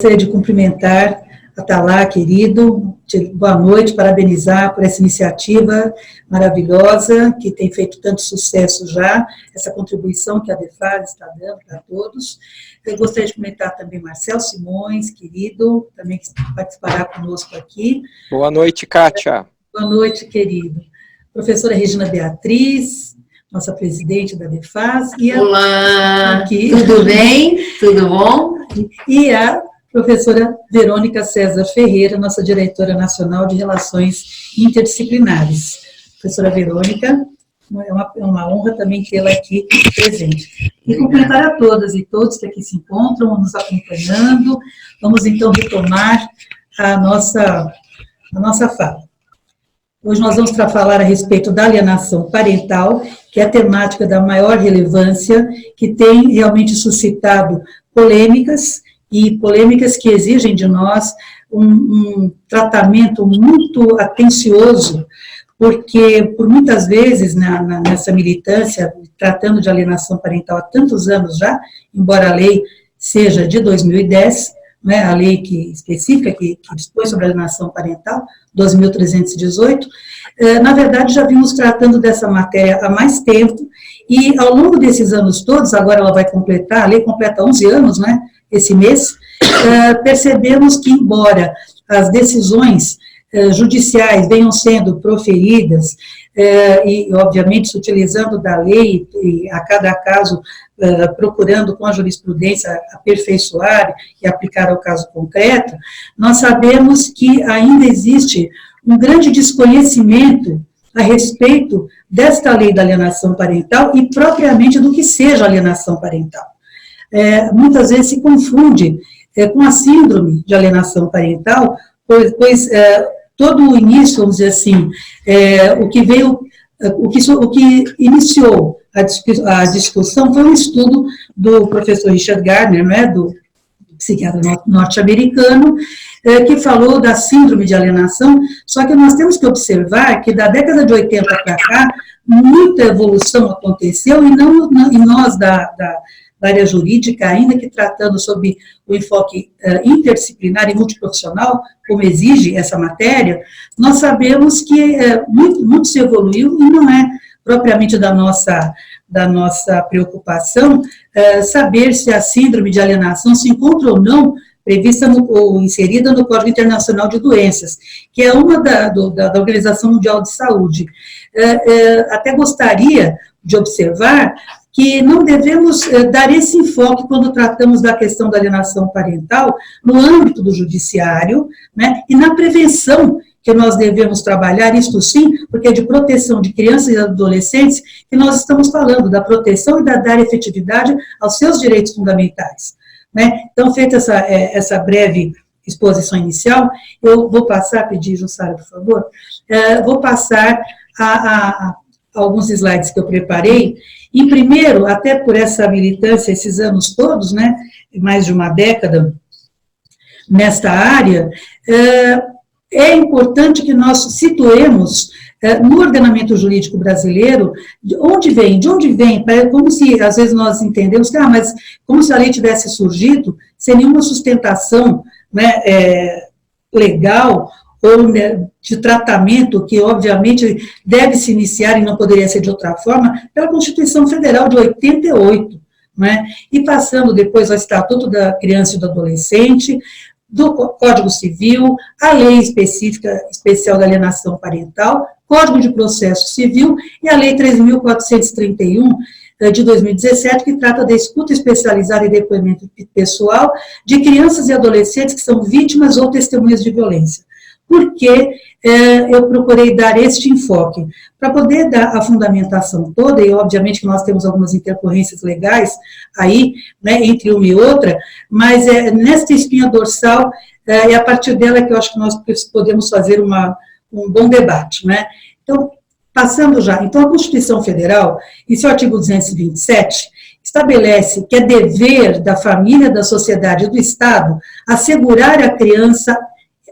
Gostaria de cumprimentar Atalá, querido, boa noite, parabenizar por essa iniciativa maravilhosa, que tem feito tanto sucesso já, essa contribuição que a DEFAS está dando para todos. Eu gostaria de cumprimentar também Marcelo Simões, querido, também que participará conosco aqui. Boa noite, Kátia. Boa noite, querido. Professora Regina Beatriz, nossa presidente da DEFAS. E Olá, aqui. Tudo bem? Tudo bom? E a professora Verônica César Ferreira, nossa diretora nacional de Relações Interdisciplinares. Professora Verônica, é uma honra também tê-la aqui presente. E cumprimentar a todas e todos que aqui se encontram, nos acompanhando. Vamos, então, retomar a nossa fala. Hoje nós vamos falar a respeito da alienação parental, que é a temática da maior relevância, que tem realmente suscitado polêmicas, e polêmicas que exigem de nós um tratamento muito atencioso, porque, por muitas vezes, nessa militância, tratando de alienação parental há tantos anos já, embora a lei seja de 2010, né, a lei específica que dispõe sobre alienação parental, 12.318, na verdade já vimos tratando dessa matéria há mais tempo, e ao longo desses anos todos, agora ela vai completar, a lei completa 11 anos, né, esse mês, percebemos que, embora as decisões judiciais venham sendo proferidas, e, obviamente, se utilizando da lei, e a cada caso, procurando com a jurisprudência aperfeiçoar e aplicar ao caso concreto, nós sabemos que ainda existe um grande desconhecimento a respeito desta lei da alienação parental e, propriamente, do que seja alienação parental. Muitas vezes se confunde com a síndrome de alienação parental, pois todo o início, vamos dizer assim, o que iniciou a discussão foi um estudo do professor Richard Gardner, né, do psiquiatra norte-americano, que falou da síndrome de alienação, só que nós temos que observar que da década de 80 para cá, muita evolução aconteceu, e nós da área jurídica, ainda que tratando sobre o enfoque interdisciplinar e multiprofissional, como exige essa matéria, nós sabemos que muito se evoluiu e não é propriamente da nossa preocupação saber se a síndrome de alienação se encontra ou não prevista ou inserida no Código Internacional de Doenças, que é uma da Organização Mundial de Saúde. Até gostaria de observar que não devemos dar esse enfoque quando tratamos da questão da alienação parental no âmbito do judiciário, né, e na prevenção que nós devemos trabalhar, isto sim, porque é de proteção de crianças e adolescentes que nós estamos falando, da proteção e da dar efetividade aos seus direitos fundamentais. Né? Então, feita essa breve exposição inicial, eu vou passar, pedir, Jussara, por favor, vou passar a alguns slides que eu preparei. E primeiro, até por essa militância, esses anos todos, né, mais de uma década nesta área, é importante que nós situemos no ordenamento jurídico brasileiro de onde vem, como se às vezes nós entendemos que, mas como se a lei tivesse surgido sem nenhuma sustentação, né, legal, ou de tratamento, que obviamente deve se iniciar, e não poderia ser de outra forma, pela Constituição Federal de 88, né? E passando depois ao Estatuto da Criança e do Adolescente, do Código Civil, a Lei Especial da Alienação Parental, Código de Processo Civil e a Lei 3.431, de 2017, que trata da escuta especializada e depoimento pessoal de crianças e adolescentes que são vítimas ou testemunhas de violência. Por que eu procurei dar este enfoque? Para poder dar a fundamentação toda, e obviamente que nós temos algumas intercorrências legais aí, né, entre uma e outra, mas nesta espinha dorsal, é a partir dela que eu acho que nós podemos fazer um bom debate, né? Então, passando já, então a Constituição Federal, em seu artigo 227, estabelece que é dever da família, da sociedade e do Estado assegurar a criança,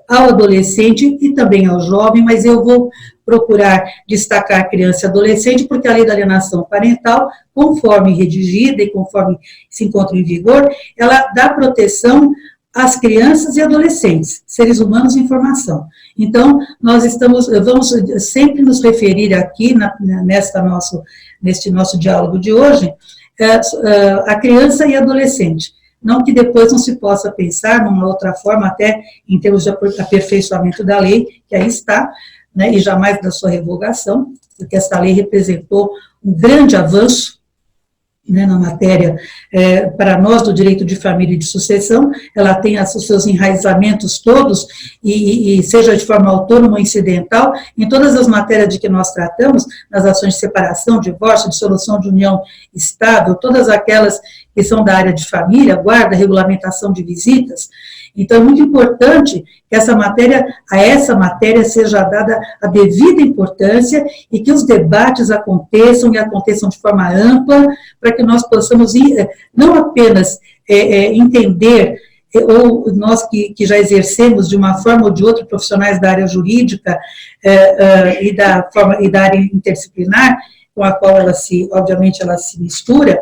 ao adolescente e também ao jovem, mas eu vou procurar destacar a criança e adolescente, porque a lei da alienação parental, conforme redigida e conforme se encontra em vigor, ela dá proteção as crianças e adolescentes, seres humanos em formação. Então, nós vamos sempre nos referir aqui, neste nosso diálogo de hoje, a criança e adolescente. Não que depois não se possa pensar numa outra forma, até em termos de aperfeiçoamento da lei, que aí está, né, e jamais da sua revogação, porque essa lei representou um grande avanço, né, na matéria, para nós do direito de família e de sucessão. Ela tem os seus enraizamentos todos, e seja de forma autônoma ou incidental, em todas as matérias de que nós tratamos, nas ações de separação, divórcio, dissolução de união estável, todas aquelas que são da área de família, guarda, regulamentação de visitas. Então, é muito importante que a essa matéria seja dada a devida importância e que os debates aconteçam e aconteçam de forma ampla, para que nós possamos não apenas entender, ou nós que já exercemos de uma forma ou de outra profissionais da área jurídica e da área interdisciplinar, com a qual obviamente ela se mistura,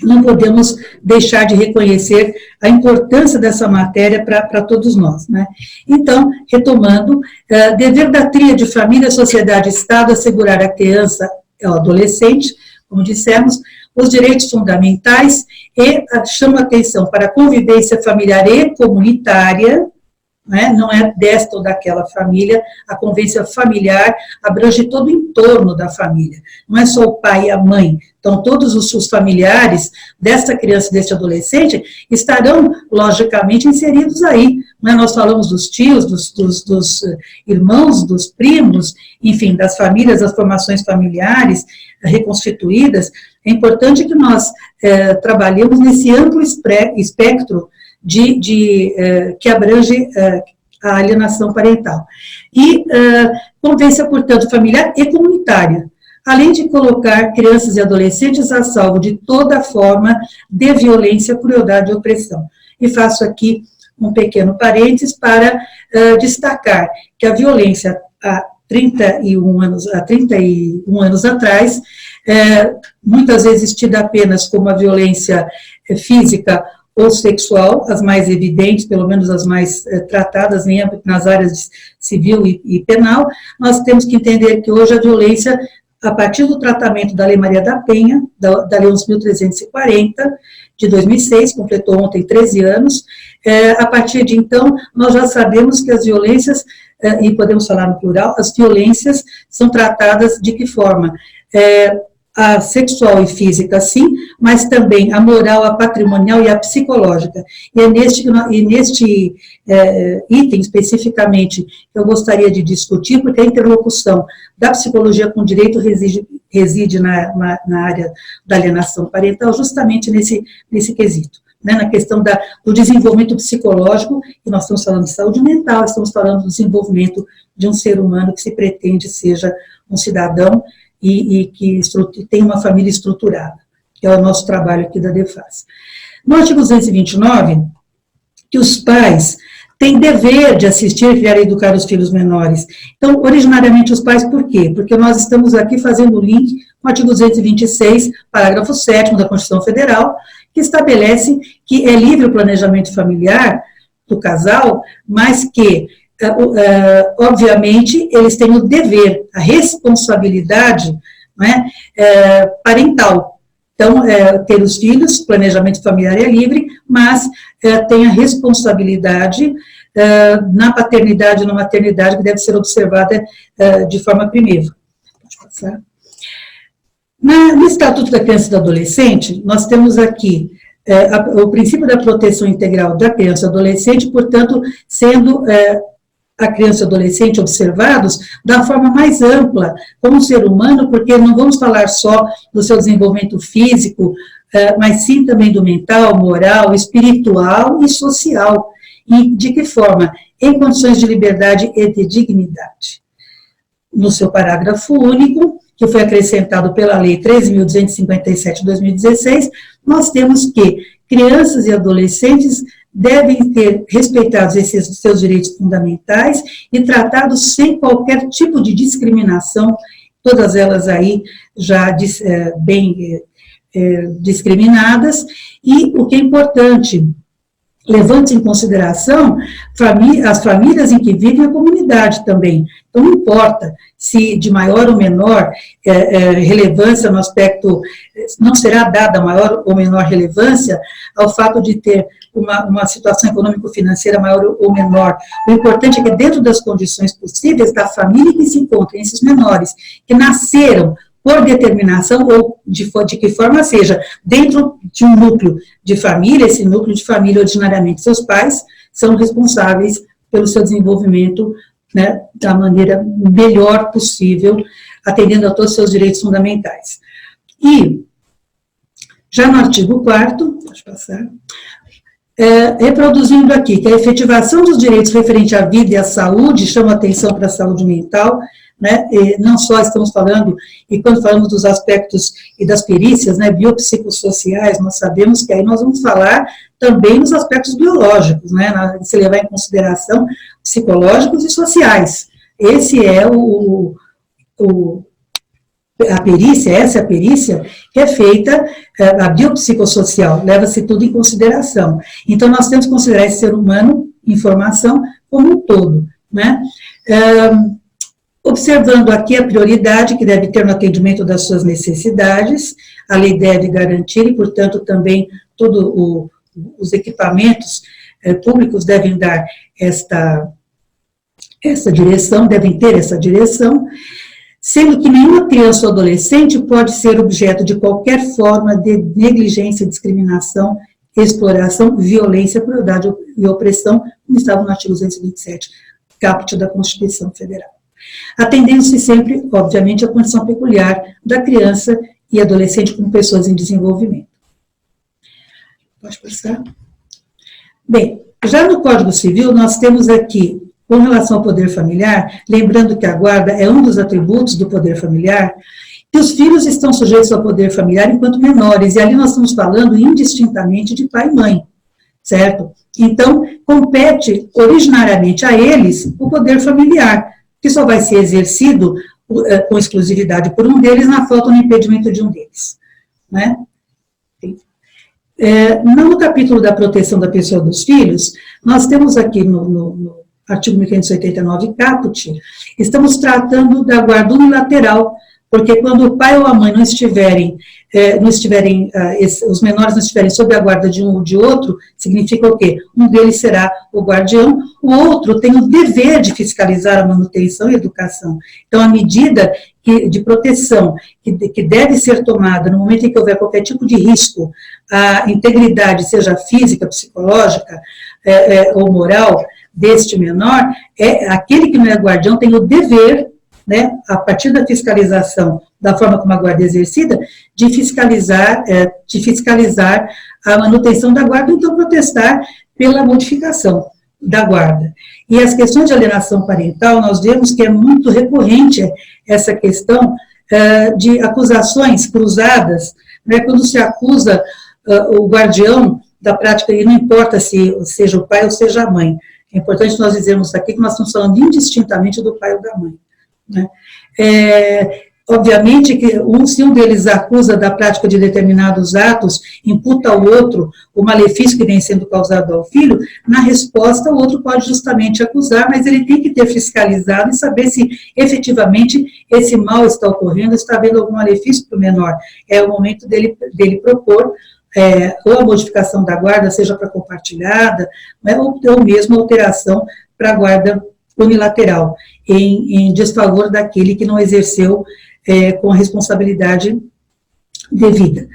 não podemos deixar de reconhecer a importância dessa matéria para todos nós, né? Então, retomando, dever da tríade família, sociedade e Estado assegurar à criança e ao adolescente, como dissemos, os direitos fundamentais e chama atenção para a convivência familiar e comunitária, né? Não é desta ou daquela família, a convivência familiar abrange todo o entorno da família, não é só o pai e a mãe. Então, todos os familiares desta criança e deste adolescente estarão, logicamente, inseridos aí. Né? Nós falamos dos tios, dos irmãos, dos primos, enfim, das famílias, das formações familiares reconstituídas. É importante que nós trabalhemos nesse amplo espectro que abrange a alienação parental. E convivência, portanto, familiar e comunitária, além de colocar crianças e adolescentes a salvo de toda forma de violência, crueldade e opressão. E faço aqui um pequeno parênteses para destacar que a violência há 31 anos atrás, muitas vezes tida apenas como a violência física ou sexual, as mais evidentes, pelo menos as mais tratadas nas áreas civil e penal, nós temos que entender que hoje a violência, a partir do tratamento da Lei Maria da Penha, da Lei 11.340, de 2006, completou ontem 13 anos, a partir de então, nós já sabemos que as violências, e podemos falar no plural, as violências são tratadas de que forma? A sexual e física, sim, mas também a moral, a patrimonial e a psicológica. E é neste item, especificamente, que eu gostaria de discutir, porque a interlocução da psicologia com o direito reside na área da alienação parental, justamente nesse quesito, né, na questão do desenvolvimento psicológico, e nós estamos falando de saúde mental, estamos falando do desenvolvimento de um ser humano que se pretende seja um cidadão e que tem uma família estruturada, que é o nosso trabalho aqui da DEFAS. No artigo 229, que os pais têm dever de assistir, criar e educar os filhos menores. Então, originariamente os pais, por quê? Porque nós estamos aqui fazendo o link com o artigo 226, parágrafo 7º da Constituição Federal, que estabelece que é livre o planejamento familiar do casal, mas que obviamente, eles têm o dever, a responsabilidade, né, parental. Então, ter os filhos, planejamento familiar é livre, mas tem a responsabilidade na paternidade e na maternidade, que deve ser observada de forma primeira. Pode passar. No Estatuto da Criança e do Adolescente, nós temos aqui o princípio da proteção integral da criança e do adolescente, portanto, sendo a criança e o adolescente observados da forma mais ampla, como ser humano, porque não vamos falar só do seu desenvolvimento físico, mas sim também do mental, moral, espiritual e social. E de que forma? Em condições de liberdade e de dignidade. No seu parágrafo único, que foi acrescentado pela Lei 13.257 de 2016, nós temos que crianças e adolescentes devem ter respeitados esses seus direitos fundamentais e tratados sem qualquer tipo de discriminação, todas elas aí já bem discriminadas, e o que é importante, levando em consideração as famílias em que vive a comunidade também. Então, não importa se de maior ou menor relevância no aspecto, não será dada maior ou menor relevância ao fato de ter uma situação econômico-financeira maior ou menor. O importante é que dentro das condições possíveis da família que se encontra, esses menores, que nasceram por determinação ou de que forma seja, dentro de um núcleo de família, esse núcleo de família, ordinariamente, seus pais são responsáveis pelo seu desenvolvimento, né, da maneira melhor possível, atendendo a todos os seus direitos fundamentais. E, já no artigo 4º, pode passar, reproduzindo aqui, que a efetivação dos direitos referente à vida e à saúde, chama atenção para a saúde mental, né, não só estamos falando, e quando falamos dos aspectos e das perícias, né, biopsicossociais, nós sabemos que aí nós vamos falar também dos aspectos biológicos, né, se levar em consideração psicológicos e sociais. Esse é a perícia, essa é a perícia que é feita, a biopsicossocial, leva-se tudo em consideração. Então, nós temos que considerar esse ser humano, em formação, como um todo, né. Observando aqui a prioridade que deve ter no atendimento das suas necessidades, a lei deve garantir e, portanto, também todos os equipamentos públicos devem dar essa direção, devem ter essa direção, sendo que nenhuma criança ou adolescente pode ser objeto de qualquer forma de negligência, discriminação, exploração, violência, crueldade e opressão, como estava no artigo 227, caput da Constituição Federal. Atendendo-se sempre, obviamente, à condição peculiar da criança e adolescente como pessoas em desenvolvimento. Pode passar? Bem, já no Código Civil, nós temos aqui, com relação ao poder familiar, lembrando que a guarda é um dos atributos do poder familiar, que os filhos estão sujeitos ao poder familiar enquanto menores, e ali nós estamos falando indistintamente de pai e mãe, certo? Então, compete originariamente a eles o poder familiar, que só vai ser exercido com exclusividade por um deles, na falta ou no impedimento de um deles, né? No capítulo da proteção da pessoa dos filhos, nós temos aqui no artigo 1589, caput, estamos tratando da guarda unilateral, porque quando o pai ou a mãe não estiverem, os menores não estiverem sob a guarda de um ou de outro, significa o quê? Um deles será o guardião, o outro tem o dever de fiscalizar a manutenção e a educação. Então, a medida de proteção que deve ser tomada no momento em que houver qualquer tipo de risco à integridade, seja física, psicológica ou moral, deste menor, aquele que não é guardião tem o dever, né, a partir da fiscalização, da forma como a guarda é exercida, de fiscalizar a manutenção da guarda, então protestar pela modificação da guarda. E as questões de alienação parental, nós vemos que é muito recorrente essa questão de acusações cruzadas, né, quando se acusa o guardião da prática, e não importa se seja o pai ou seja a mãe. É importante nós dizermos aqui que nós estamos falando indistintamente do pai ou da mãe, né? Obviamente que se um deles acusa da prática de determinados atos, imputa ao outro o malefício que vem sendo causado ao filho, na resposta o outro pode justamente acusar, mas ele tem que ter fiscalizado e saber se efetivamente esse mal está ocorrendo, está havendo algum malefício para o menor. É o momento dele propor ou a modificação da guarda, seja para compartilhada, né, ou mesmo alteração para a guarda unilateral, em desfavor daquele que não exerceu com a responsabilidade devida.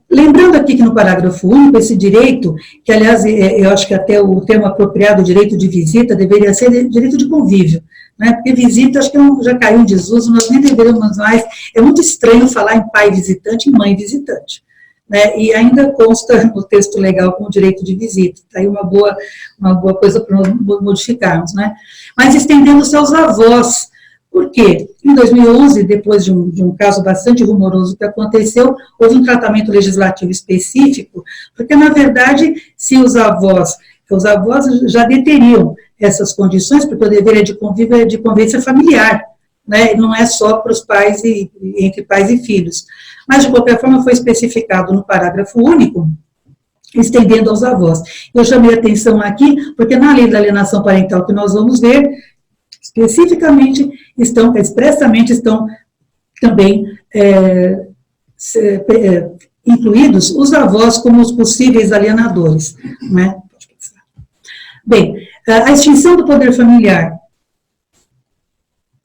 Lembrando aqui que no parágrafo único, esse direito, que aliás, eu acho que até o termo apropriado, direito de visita, deveria ser direito de convívio, né? Porque visita, acho que já caiu em desuso, nós nem deveríamos mais, é muito estranho falar em pai visitante e mãe visitante, né? E ainda consta no texto legal com o direito de visita, está aí uma boa coisa para modificarmos, né? Mas estendendo-se aos avós. Por quê? Em 2011, depois de um caso bastante rumoroso que aconteceu, houve um tratamento legislativo específico, porque, na verdade, se os avós já deteriam essas condições, porque o dever é de convívio, é de convivência familiar, né? Não é só para os pais entre pais e filhos. Mas, de qualquer forma, foi especificado no parágrafo único estendendo aos avós. Eu chamei a atenção aqui, porque na lei da alienação parental que nós vamos ver, especificamente, expressamente estão também incluídos os avós como os possíveis alienadores, né? Bem, a extinção do poder familiar.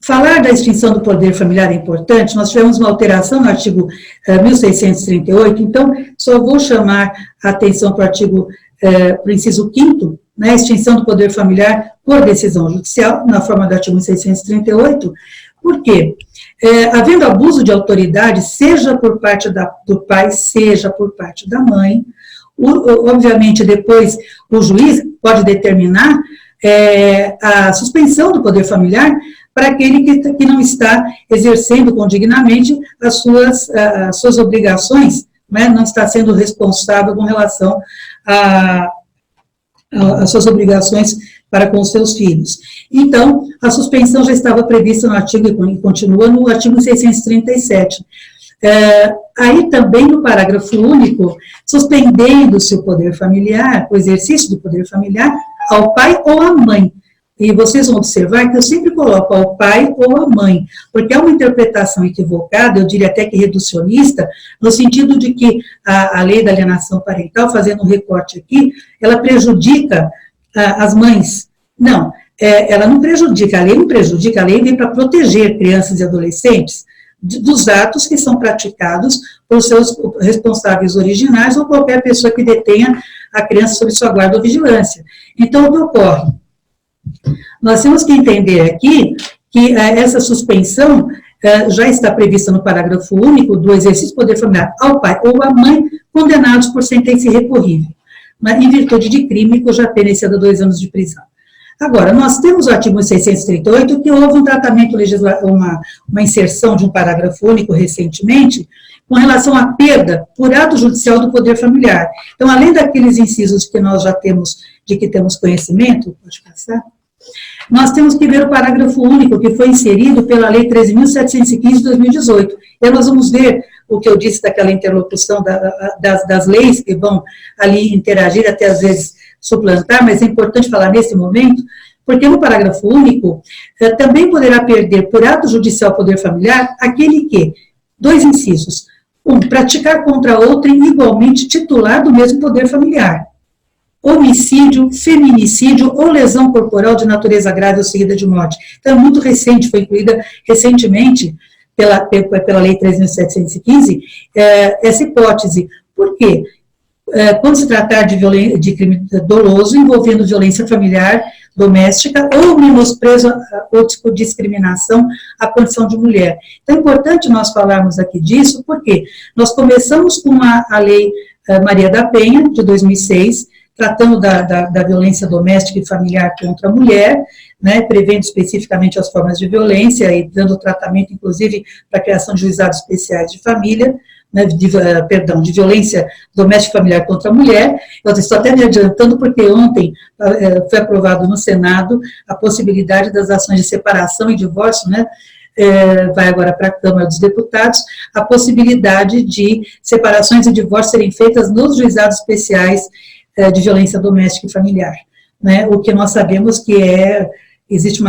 Falar da extinção do poder familiar é importante, nós tivemos uma alteração no artigo 1638, então só vou chamar a atenção para o artigo, para o inciso 5º, né, extinção do poder familiar por decisão judicial, na forma do artigo 1638, por quê? Havendo abuso de autoridade, seja por parte do pai, seja por parte da mãe, obviamente depois o juiz pode determinar a suspensão do poder familiar para aquele que não está exercendo condignamente as suas obrigações, né, não está sendo responsável com relação às suas obrigações para com os seus filhos. Então, a suspensão já estava prevista no artigo, e continua no artigo 637. Aí também no parágrafo único, suspendendo-se o poder familiar, o exercício do poder familiar, ao pai ou à mãe. E vocês vão observar que eu sempre coloco ao pai ou à mãe, porque é uma interpretação equivocada, eu diria até que reducionista, no sentido de que a lei da alienação parental, fazendo um recorte aqui, ela prejudica as mães. Não, ela não prejudica, a lei não prejudica, a lei vem para proteger crianças e adolescentes dos atos que são praticados por seus responsáveis originais ou qualquer pessoa que detenha a criança sob sua guarda ou vigilância. Então, o que ocorre? Nós temos que entender aqui que essa suspensão já está prevista no parágrafo único do exercício do poder familiar ao pai ou à mãe condenados por sentença irrecorrível, em virtude de crime cuja pena exceda 2 anos de prisão. Agora, nós temos o artigo 638, que houve um tratamento uma inserção de um parágrafo único recentemente, com relação à perda por ato judicial do poder familiar. Então, além daqueles incisos que nós já temos, de que temos conhecimento, pode passar, nós temos que ver o parágrafo único que foi inserido pela Lei 13.715 de 2018. E nós vamos ver o que eu disse daquela interlocução das leis que vão ali interagir, até às vezes suplantar, mas é importante falar nesse momento, porque no parágrafo único também poderá perder por ato judicial poder familiar aquele que, 2 incisos, 1, praticar contra outrem igualmente titular do mesmo poder familiar, homicídio, feminicídio ou lesão corporal de natureza grave ou seguida de morte. Então, é muito recente, foi incluída recentemente pela Lei 3.715, essa hipótese. Por quê? Quando se tratar de crime doloso envolvendo violência familiar, doméstica, ou menosprezo ou discriminação à condição de mulher. Então, é importante nós falarmos aqui disso, porque nós começamos com a Lei Maria da Penha, de 2006, tratando da violência doméstica e familiar contra a mulher, né, prevendo especificamente as formas de violência e dando tratamento, inclusive, para a criação de juizados especiais de família, né, de violência doméstica e familiar contra a mulher. Eu estou até me adiantando, porque ontem foi aprovado no Senado a possibilidade das ações de separação e divórcio, né, vai agora para a Câmara dos Deputados, a possibilidade de separações e divórcios serem feitas nos juizados especiais de violência doméstica e familiar, né, o que nós sabemos que existe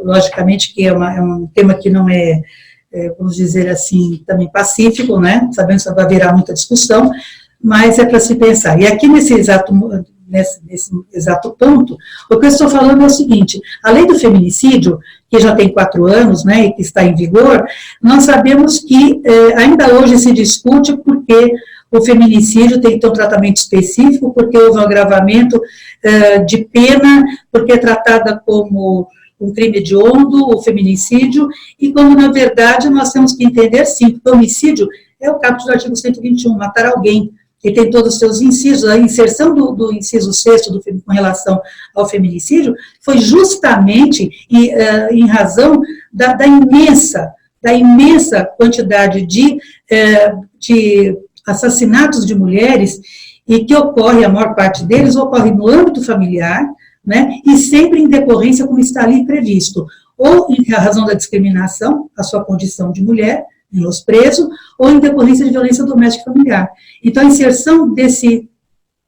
logicamente que é um tema que não vamos dizer assim, também pacífico, né, sabemos que vai virar muita discussão, mas é para se pensar. E aqui nesse exato ponto, o que eu estou falando é o seguinte: a lei do feminicídio, que já tem 4 anos, né, e que está em vigor, nós sabemos que ainda hoje se discute porque o feminicídio tem que ter um tratamento específico, porque houve um agravamento de pena, porque é tratada como um crime hediondo, o feminicídio, e como, na verdade, nós temos que entender, sim, que o homicídio é o caput do artigo 121, matar alguém, que tem todos os seus incisos. A inserção do inciso 6º com relação ao feminicídio foi justamente em razão da imensa quantidade de assassinatos de mulheres, e que ocorre, a maior parte deles, ocorre no âmbito familiar, né, e sempre em decorrência, como está ali previsto, ou em razão da discriminação, a sua condição de mulher, menosprezo ou em decorrência de violência doméstica e familiar. Então, a inserção desse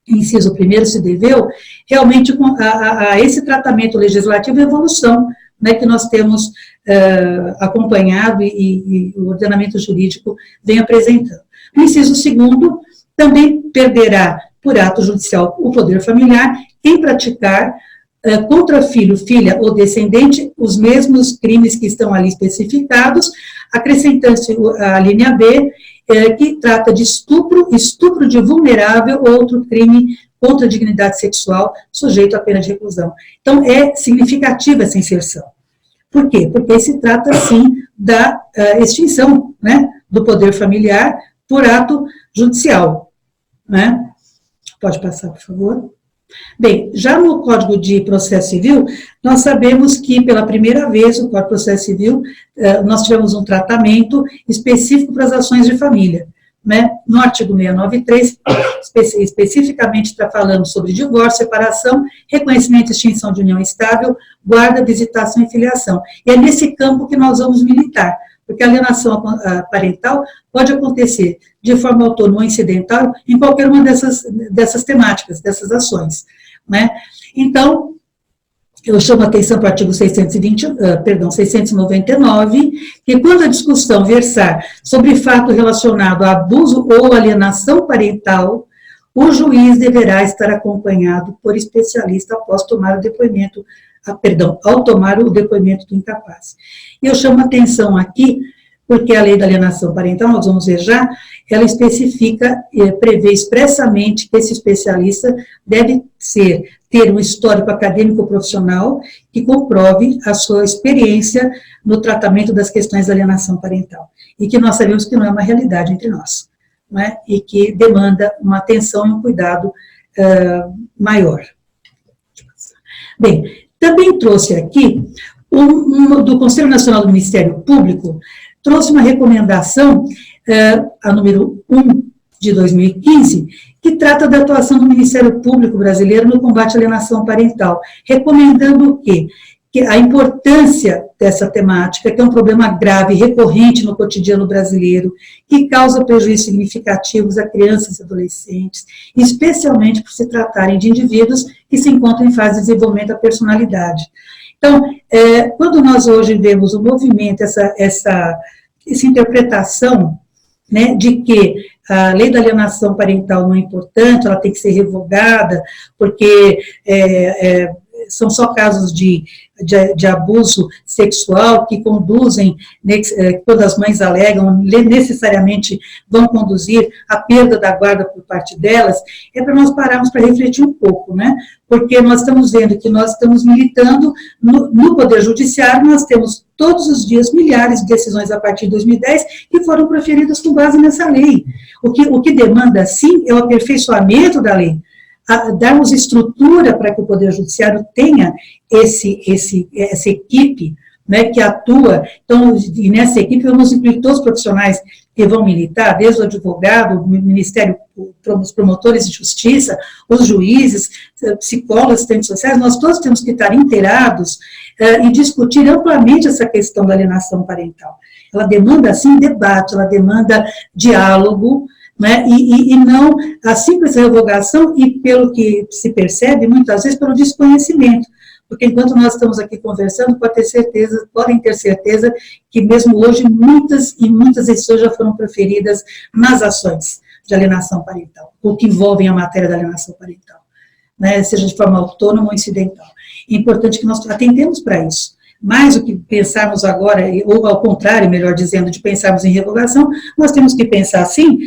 inciso primeiro se deveu realmente a esse tratamento legislativo e evolução, né, que nós temos acompanhado e o ordenamento jurídico vem apresentando. O inciso segundo também perderá por ato judicial o poder familiar quem praticar contra filho, filha ou descendente os mesmos crimes que estão ali especificados, acrescentando-se a linha B, que trata de estupro, estupro de vulnerável ou outro crime contra a dignidade sexual sujeito à pena de reclusão. Então, é significativa essa inserção. Por quê? Porque se trata, sim, da extinção, né, do poder familiar por ato judicial, né? Pode passar, por favor. Bem, já no Código de Processo Civil, nós sabemos que, pela primeira vez, o Código de Processo Civil, nós tivemos um tratamento específico para as ações de família, né? No artigo 693, especificamente está falando sobre divórcio, separação, reconhecimento e extinção de união estável, guarda, visitação e filiação. E é nesse campo que nós vamos militar, porque a alienação parental pode acontecer de forma autônoma ou incidental em qualquer uma dessas temáticas, dessas ações, né? Então, eu chamo a atenção para o artigo 699, que quando a discussão versar sobre fato relacionado a abuso ou alienação parental, o juiz deverá estar acompanhado por especialista após tomar o depoimento, ao tomar o depoimento do incapaz. E eu chamo a atenção aqui, porque a lei da alienação parental, nós vamos ver já, ela especifica, prevê expressamente que esse especialista deve ter um histórico acadêmico profissional que comprove a sua experiência no tratamento das questões da alienação parental. E que nós sabemos que não é uma realidade entre nós, né? E que demanda uma atenção e um cuidado maior. Bem, também trouxe aqui, do Conselho Nacional do Ministério Público, trouxe uma recomendação, a número 1 de 2015, que trata da atuação do Ministério Público brasileiro no combate à alienação parental, recomendando o quê? Que a importância dessa temática, que é um problema grave, recorrente no cotidiano brasileiro, que causa prejuízos significativos a crianças e adolescentes, especialmente por se tratarem de indivíduos que se encontram em fase de desenvolvimento da personalidade. Então, quando nós hoje vemos o movimento, essa interpretação, né, de que a lei da alienação parental não é importante, ela tem que ser revogada, porque são só casos de abuso sexual que conduzem, quando as mães alegam, necessariamente vão conduzir à perda da guarda por parte delas, é para nós pararmos para refletir um pouco, né? Porque nós estamos vendo que nós estamos militando no Poder Judiciário, nós temos todos os dias milhares de decisões a partir de 2010 que foram proferidas com base nessa lei. O que demanda, sim, é o aperfeiçoamento da lei, darmos estrutura para que o Poder Judiciário tenha essa equipe, né, que atua. Então, e nessa equipe vamos incluir todos os profissionais que vão militar, desde o advogado, o Ministério, os promotores de justiça, os juízes, psicólogos, assistentes sociais, nós todos temos que estar inteirados e discutir amplamente essa questão da alienação parental. Ela demanda, assim, debate, ela demanda diálogo, né, e não a simples revogação, e pelo que se percebe, muitas vezes, pelo desconhecimento, porque enquanto nós estamos aqui conversando, podem ter certeza que mesmo hoje, muitas decisões já foram proferidas nas ações de alienação parental, ou que envolvem a matéria da alienação parental, né, seja de forma autônoma ou incidental. É importante que nós atendemos para isso. Mais do que pensarmos agora, ou ao contrário, melhor dizendo, de pensarmos em revogação, nós temos que pensar, sim,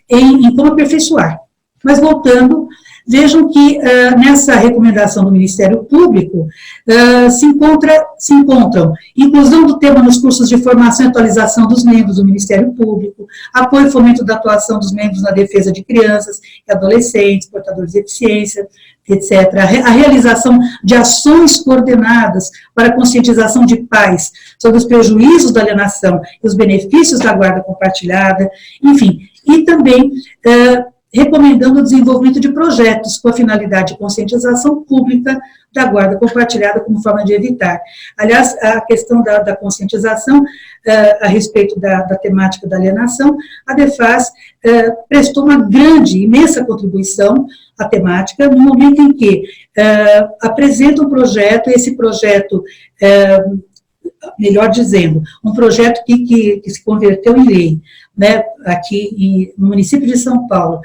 em como aperfeiçoar. Mas voltando, vejam que nessa recomendação do Ministério Público se encontram inclusão do tema nos cursos de formação e atualização dos membros do Ministério Público, apoio e fomento da atuação dos membros na defesa de crianças e adolescentes, portadores de deficiência, etc. A realização de ações coordenadas para a conscientização de pais sobre os prejuízos da alienação e os benefícios da guarda compartilhada, enfim, e também recomendando o desenvolvimento de projetos com a finalidade de conscientização pública da guarda compartilhada como forma de evitar. Aliás, a questão da conscientização a respeito da temática da alienação, a DEFAS prestou uma grande, imensa contribuição à temática, no momento em que apresenta um projeto, e esse projeto, melhor dizendo, um projeto que se converteu em lei, né, aqui no município de São Paulo,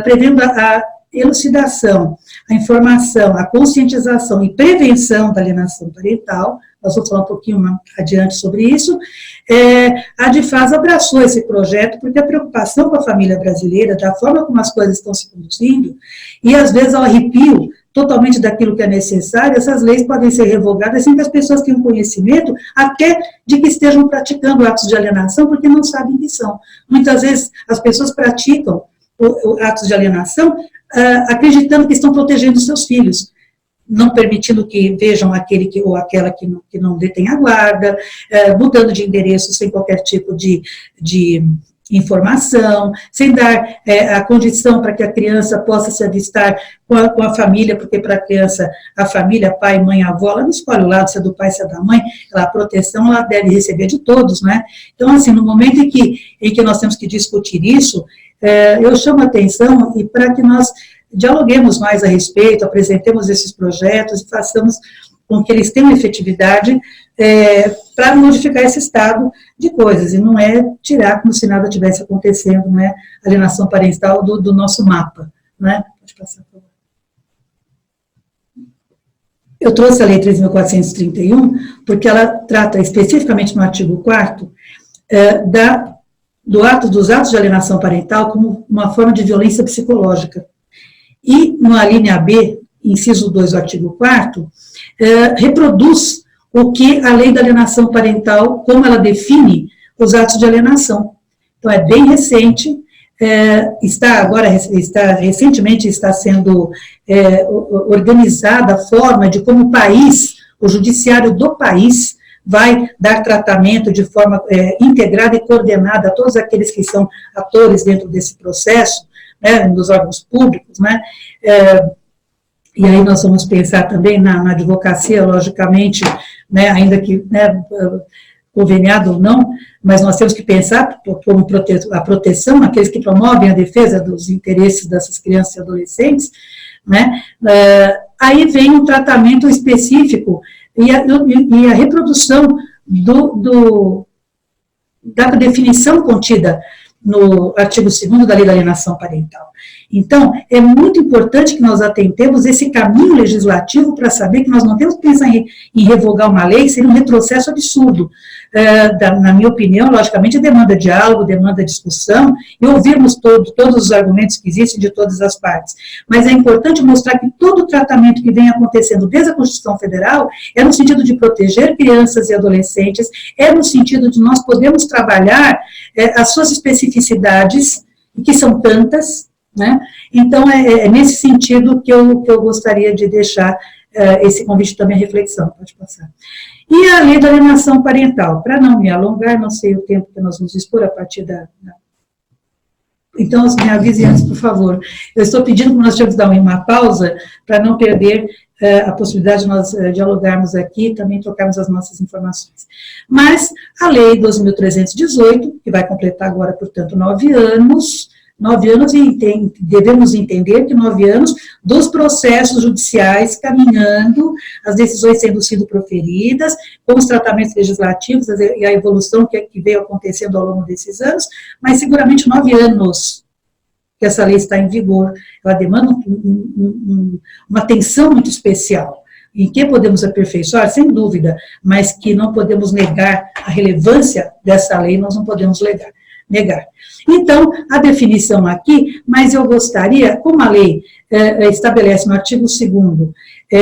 prevendo a elucidação, a informação, a conscientização e prevenção da alienação parental. Nós vamos falar um pouquinho adiante sobre isso. A DEFAS abraçou esse projeto porque a preocupação com a família brasileira, da forma como as coisas estão se conduzindo, e às vezes ao arrepio totalmente daquilo que é necessário, essas leis podem ser revogadas sem que as pessoas tenham conhecimento até de que estejam praticando atos de alienação, porque não sabem que são. Muitas vezes as pessoas praticam atos de alienação acreditando que estão protegendo seus filhos, não permitindo que vejam aquele ou aquela que não detém a guarda, mudando de endereço sem qualquer tipo de informação, sem dar a condição para que a criança possa se avistar com a família, porque para a criança, a família, pai, mãe, avó, ela não escolhe o lado, se é do pai, se é da mãe, a proteção ela deve receber de todos, né? Então, assim, no momento em que nós temos que discutir isso, eu chamo a atenção e para que nós dialoguemos mais a respeito, apresentemos esses projetos e façamos com que eles tenham efetividade para modificar esse estado de coisas, e não é tirar como se nada tivesse acontecendo, né, a alienação parental do nosso mapa, né? Pode passar, por favor. Eu trouxe a Lei 3.431, porque ela trata especificamente no artigo 4º dos atos de alienação parental como uma forma de violência psicológica. E, na linha B, inciso 2 do artigo 4º, reproduz o que a lei da alienação parental, como ela define os atos de alienação. Então, é bem recente, recentemente está sendo organizada a forma de como o país, o judiciário do país, vai dar tratamento de forma integrada e coordenada a todos aqueles que são atores dentro desse processo, né, dos órgãos públicos, né, e aí nós vamos pensar também na advocacia, logicamente, né, ainda que, né, conveniado ou não, mas nós temos que pensar como a proteção, aqueles que promovem a defesa dos interesses dessas crianças e adolescentes, né, aí vem um tratamento específico e a reprodução da definição contida no artigo 2º da Lei da Alienação Parental. Então, é muito importante que nós atentemos esse caminho legislativo para saber que nós não temos que pensar em revogar uma lei, seria um retrocesso absurdo. Na minha opinião, logicamente, demanda diálogo, demanda discussão, e ouvirmos todos os argumentos que existem de todas as partes. Mas é importante mostrar que todo o tratamento que vem acontecendo desde a Constituição Federal é no sentido de proteger crianças e adolescentes, é no sentido de nós podermos trabalhar as suas especificidades, que são tantas, né? Então, é nesse sentido que eu gostaria de deixar esse convite também à reflexão. Pode passar. E a lei da alienação parental, para não me alongar, não sei o tempo que nós vamos expor a partir Então, me avise antes, por favor. Eu estou pedindo que nós temos que dar uma pausa para não perder a possibilidade de nós dialogarmos aqui e também trocarmos as nossas informações. Mas a lei 12.318, que vai completar agora, portanto, 9 anos, e devemos entender que 9 anos dos processos judiciais caminhando, as decisões sendo proferidas, com os tratamentos legislativos e a evolução que veio acontecendo ao longo desses anos, mas seguramente 9 anos que essa lei está em vigor. Ela demanda uma atenção muito especial. Em que podemos aperfeiçoar? Sem dúvida, mas que não podemos negar a relevância dessa lei, nós não podemos negar. Então, a definição aqui, mas eu gostaria, como a lei estabelece no artigo 2º,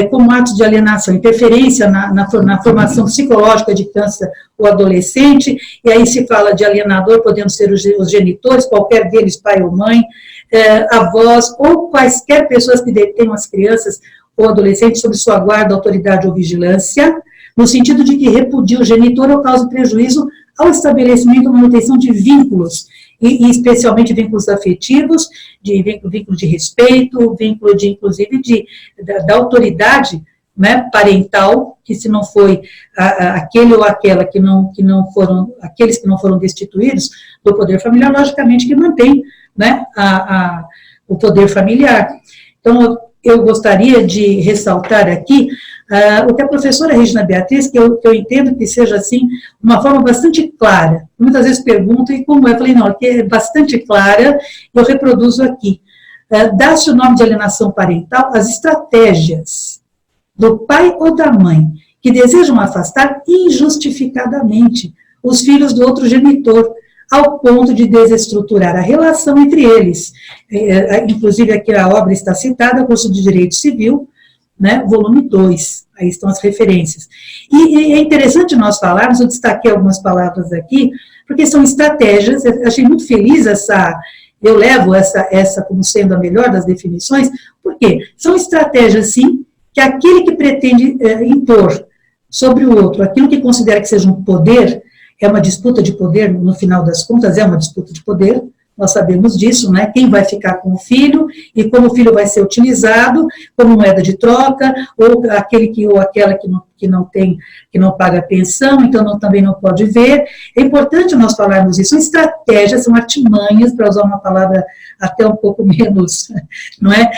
como ato de alienação, interferência na formação psicológica de criança ou adolescente, e aí se fala de alienador, podendo ser os genitores, qualquer deles, pai ou mãe, avós, ou quaisquer pessoas que detenham as crianças ou adolescentes sob sua guarda, autoridade ou vigilância, no sentido de que repudia o genitor ou causa prejuízo ao estabelecimento ou manutenção de vínculos e especialmente vínculos afetivos, vínculo de respeito, vínculo de, inclusive, da autoridade, né, parental, que se não foi aquele ou aquela que não foram, aqueles que não foram destituídos do poder familiar, logicamente que mantém, né, o poder familiar. Então, eu gostaria de ressaltar aqui o que a professora Regina Beatriz, que eu entendo que seja, assim, uma forma bastante clara. Muitas vezes pergunto, e como é? Eu falei, não, aqui é bastante clara, eu reproduzo aqui. Dá-se o nome de alienação parental às estratégias do pai ou da mãe que desejam afastar injustificadamente os filhos do outro genitor, ao ponto de desestruturar a relação entre eles. Inclusive, aqui a obra está citada, curso de Direito Civil, né, volume 2, aí estão as referências. E é interessante nós falarmos, eu destaquei algumas palavras aqui, porque são estratégias, eu achei muito feliz eu levo essa como sendo a melhor das definições, porque são estratégias, sim, que aquele que pretende impor sobre o outro aquilo que considera que seja um poder, é uma disputa de poder, no final das contas, é uma disputa de poder, nós sabemos disso, né? Quem vai ficar com o filho e como o filho vai ser utilizado como moeda de troca, ou aquele ou aquela que não paga pensão, então também não pode ver. É importante nós falarmos isso. São estratégias, são artimanhas, para usar uma palavra até um pouco menos, não é,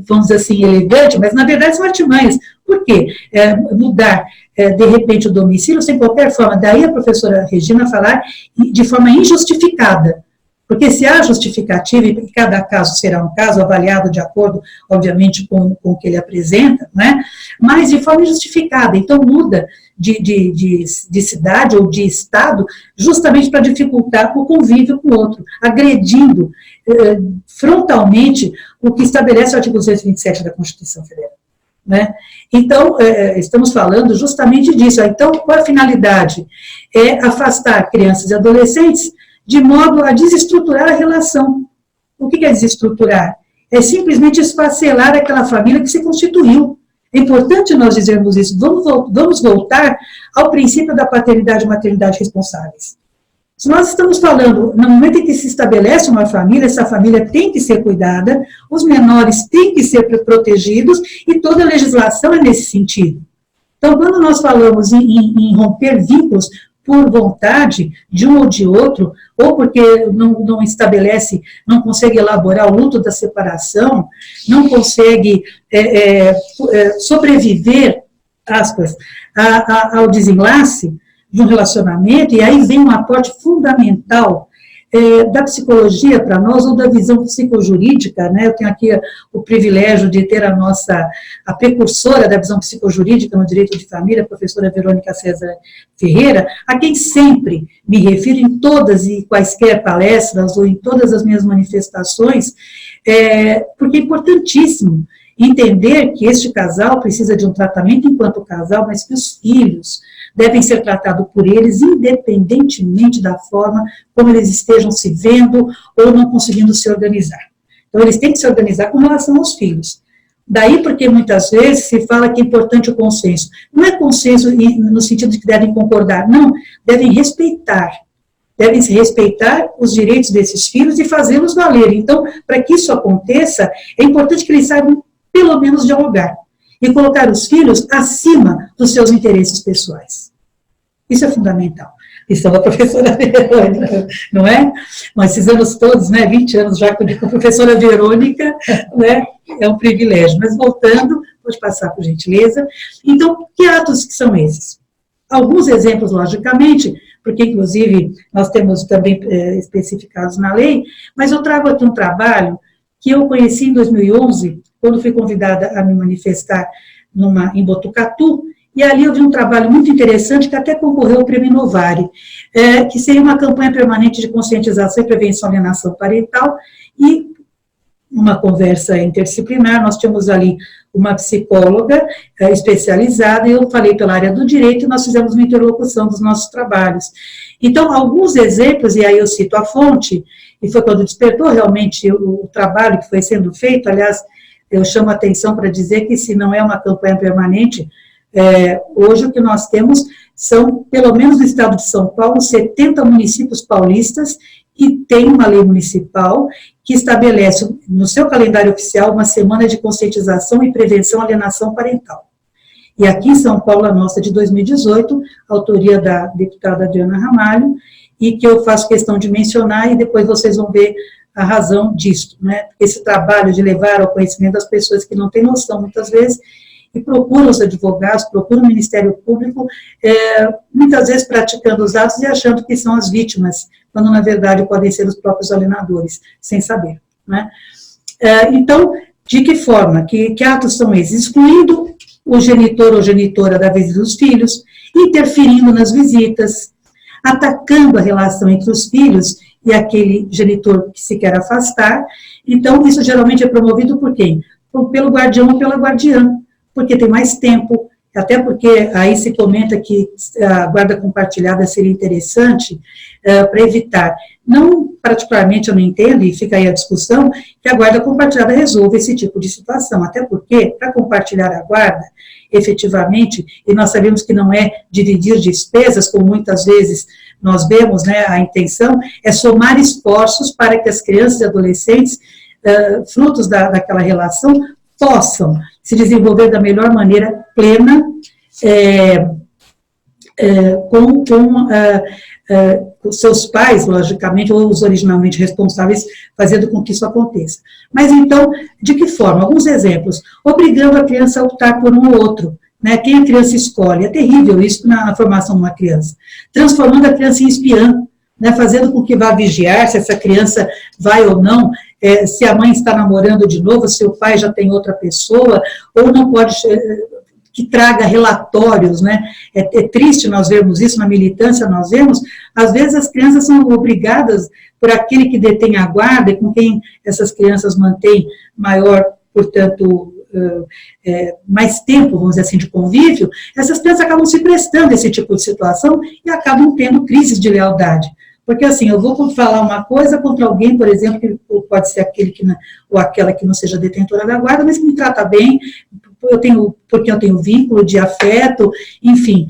vamos dizer assim, elegante, mas na verdade são artimanhas. Por quê? Mudar, de repente, o domicílio sem qualquer forma. Daí a professora Regina falar de forma injustificada. Porque se há justificativa, e cada caso será um caso avaliado de acordo, obviamente, com o que ele apresenta, né? Mas de forma injustificada. Então, muda de cidade ou de estado, justamente para dificultar o convívio com o outro, agredindo frontalmente o que estabelece o artigo 227 da Constituição Federal. Né? Então, estamos falando justamente disso. Então, qual a finalidade? É afastar crianças e adolescentes de modo a desestruturar a relação. O que é desestruturar? É simplesmente esfacelar aquela família que se constituiu. É importante nós dizermos isso. Vamos voltar ao princípio da paternidade e maternidade responsáveis. Se nós estamos falando, no momento em que se estabelece uma família, essa família tem que ser cuidada, os menores têm que ser protegidos, e toda a legislação é nesse sentido. Então, quando nós falamos em romper vínculos por vontade de um ou de outro, ou porque não estabelece, não consegue elaborar o luto da separação, não consegue sobreviver, aspas, ao desenlace de um relacionamento, e aí vem um aporte fundamental da psicologia para nós, ou da visão psicojurídica, né? Eu tenho aqui o privilégio de ter a precursora da visão psicojurídica no direito de família, a professora Verônica César Ferreira, a quem sempre me refiro em todas e quaisquer palestras, ou em todas as minhas manifestações, porque é importantíssimo entender que este casal precisa de um tratamento enquanto casal, mas que os filhos devem ser tratados por eles, independentemente da forma como eles estejam se vendo ou não conseguindo se organizar. Então, eles têm que se organizar com relação aos filhos. Daí porque muitas vezes se fala que é importante o consenso. Não é consenso no sentido de que devem concordar, não, devem respeitar os direitos desses filhos e fazê-los valer. Então, para que isso aconteça, é importante que eles saibam, pelo menos, dialogar e colocar os filhos acima dos seus interesses pessoais. Isso é fundamental. Isso é a professora Verônica, não é? Mas esses anos todos, né, 20 anos já com a professora Verônica, né, é um privilégio. Mas voltando, pode passar, por gentileza. Então, que atos que são esses? Alguns exemplos, logicamente, porque, inclusive, nós temos também especificados na lei, mas eu trago aqui um trabalho que eu conheci em 2011, quando fui convidada a me manifestar em Botucatu, e ali eu vi um trabalho muito interessante que até concorreu ao Prêmio Novare, que seria uma campanha permanente de conscientização e prevenção à alienação parental, e uma conversa interdisciplinar. Nós tínhamos ali uma psicóloga especializada, e eu falei pela área do direito, e nós fizemos uma interlocução dos nossos trabalhos. Então, alguns exemplos, e aí eu cito a fonte, e foi quando despertou realmente o trabalho que foi sendo feito. Aliás, eu chamo a atenção para dizer que, se não é uma campanha permanente, hoje o que nós temos são, pelo menos no estado de São Paulo, 70 municípios paulistas e tem uma lei municipal que estabelece no seu calendário oficial uma semana de conscientização e prevenção à alienação parental. E aqui em São Paulo, a nossa de 2018, autoria da deputada Adriana Ramalho, e que eu faço questão de mencionar, e depois vocês vão ver a razão disso, né? Esse trabalho de levar ao conhecimento das pessoas que não têm noção, muitas vezes, e procuram os advogados, procuram o Ministério Público, muitas vezes praticando os atos e achando que são as vítimas, quando na verdade podem ser os próprios alienadores, sem saber, né? Então, de que forma? Que atos são esses? Excluindo o genitor ou genitora da visita dos filhos, interferindo nas visitas, atacando a relação entre os filhos e aquele genitor que se quer afastar. Então, isso geralmente é promovido por quem? Pelo guardião ou pela guardiã, porque tem mais tempo, até porque aí se comenta que a guarda compartilhada seria interessante para evitar. Não, particularmente, eu não entendo, e fica aí a discussão, que a guarda compartilhada resolva esse tipo de situação, até porque, para compartilhar a guarda, efetivamente, e nós sabemos que não é dividir despesas, como muitas vezes nós vemos, né, a intenção é somar esforços para que as crianças e adolescentes, frutos daquela relação, possam se desenvolver da melhor maneira, plena, com seus pais, logicamente, ou os originalmente responsáveis, fazendo com que isso aconteça. Mas então, de que forma? Alguns exemplos. Obrigando a criança a optar por um ou outro, né? Quem a criança escolhe. É terrível isso na formação de uma criança. Transformando a criança em espiã, né? Fazendo com que vá vigiar se essa criança vai ou não, se a mãe está namorando de novo, se o pai já tem outra pessoa, ou não pode... que traga relatórios, né? É triste nós vermos isso, na militância nós vemos, às vezes as crianças são obrigadas por aquele que detém a guarda, e com quem essas crianças mantêm maior, portanto, mais tempo, vamos dizer assim, de convívio, essas crianças acabam se prestando a esse tipo de situação e acabam tendo crises de lealdade. Porque assim, eu vou falar uma coisa contra alguém, por exemplo, que pode ser aquele que não, ou aquela que não seja detentora da guarda, mas que me trata bem, porque eu tenho vínculo de afeto, enfim,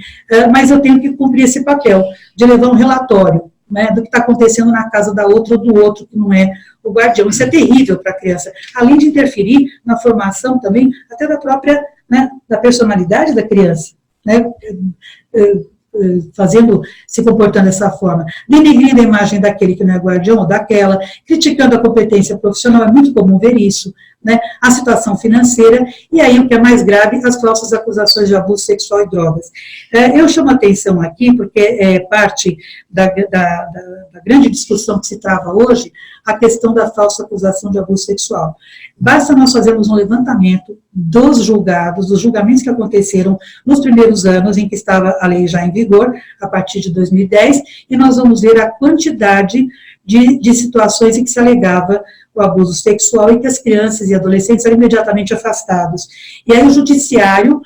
mas eu tenho que cumprir esse papel, de levar um relatório, né, do que está acontecendo na casa da outra ou do outro, que não é o guardião. Isso é terrível para a criança, além de interferir na formação também, até da própria, né, da personalidade da criança, né, se comportando dessa forma, denegrindo a imagem daquele que não é guardião ou daquela, criticando a competência profissional, é muito comum ver isso, né, a situação financeira, e aí o que é mais grave, as falsas acusações de abuso sexual e drogas. Eu chamo a atenção aqui, porque é parte da grande discussão que se trava hoje, a questão da falsa acusação de abuso sexual. Basta nós fazermos um levantamento dos julgados, dos julgamentos que aconteceram nos primeiros anos em que estava a lei já em vigor, a partir de 2010, e nós vamos ver a quantidade de situações em que se alegava o abuso sexual e que as crianças e adolescentes eram imediatamente afastados. E aí o judiciário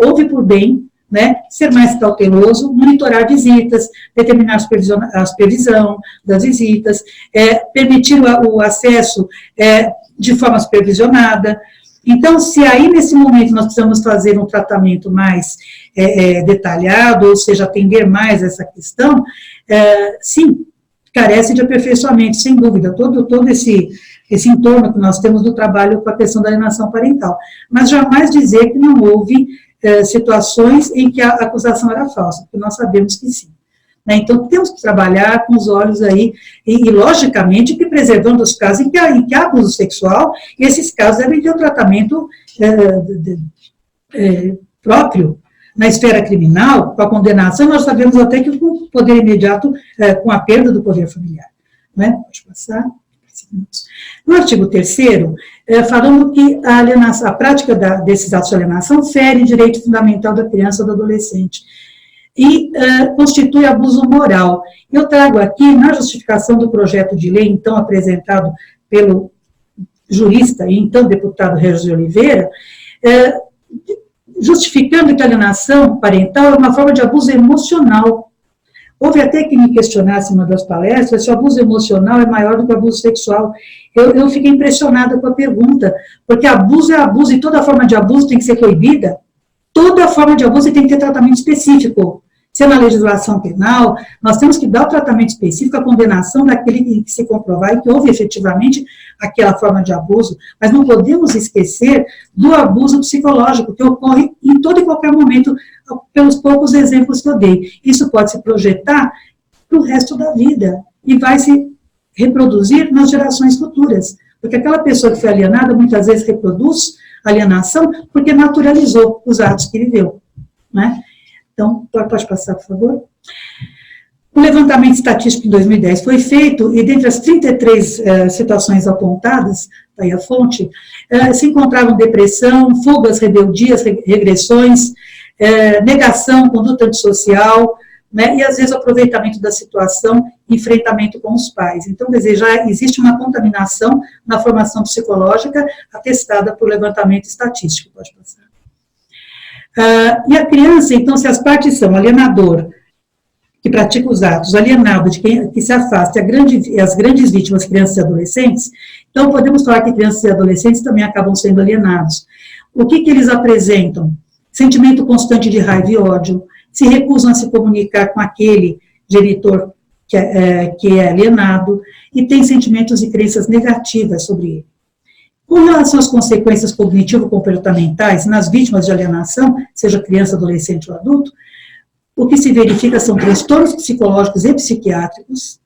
houve por bem, né, ser mais cauteloso, monitorar visitas, determinar a supervisão das visitas, permitir o acesso de forma supervisionada. Então, se aí nesse momento nós precisamos fazer um tratamento mais detalhado, ou seja, atender mais essa questão, sim, carece de aperfeiçoamento, sem dúvida, todo esse entorno que nós temos do trabalho com a questão da alienação parental. Mas jamais dizer que não houve situações em que a acusação era falsa, porque nós sabemos que sim. Né? Então, temos que trabalhar com os olhos aí, e logicamente, que preservando os casos em que há abuso sexual, e esses casos devem ter um tratamento próprio, na esfera criminal, com a condenação, nós sabemos até que com o poder imediato, com a perda do poder familiar. Né? Pode passar. No artigo 3º, falando que a prática desses atos de alienação fere direito fundamental da criança ou do adolescente e constitui abuso moral. Eu trago aqui, na justificação do projeto de lei, então apresentado pelo jurista e então deputado Regis de Oliveira, justificando que a alienação parental é uma forma de abuso emocional. Houve até que me questionasse em uma das palestras se o abuso emocional é maior do que o abuso sexual. Eu fiquei impressionada com a pergunta, porque abuso é abuso, e toda forma de abuso tem que ser proibida. Toda forma de abuso tem que ter tratamento específico. Se é na legislação penal, nós temos que dar o tratamento específico, a condenação daquele que se comprovar e que houve efetivamente aquela forma de abuso, mas não podemos esquecer do abuso psicológico que ocorre em todo e qualquer momento, pelos poucos exemplos que eu dei. Isso pode se projetar para o resto da vida e vai se reproduzir nas gerações futuras, porque aquela pessoa que foi alienada muitas vezes reproduz alienação porque naturalizou os atos que viveu, né? Então, pode passar, por favor. O levantamento estatístico de 2010 foi feito, e dentre as 33 situações apontadas, está aí a fonte, se encontravam depressão, fugas, rebeldias, regressões, negação, conduta antissocial, né, e às vezes o aproveitamento da situação, enfrentamento com os pais. Então, quer dizer, já existe uma contaminação na formação psicológica atestada por levantamento estatístico. Pode passar. E a criança, então, se as partes são alienador, que pratica os atos, alienado, de quem que se afasta, as grandes vítimas, crianças e adolescentes, então podemos falar que crianças e adolescentes também acabam sendo alienados. O que eles apresentam? Sentimento constante de raiva e ódio, se recusam a se comunicar com aquele genitor que é alienado, e tem sentimentos e crenças negativas sobre ele. Com relação às consequências cognitivo-comportamentais nas vítimas de alienação, seja criança, adolescente ou adulto, o que se verifica são transtornos psicológicos e psiquiátricos,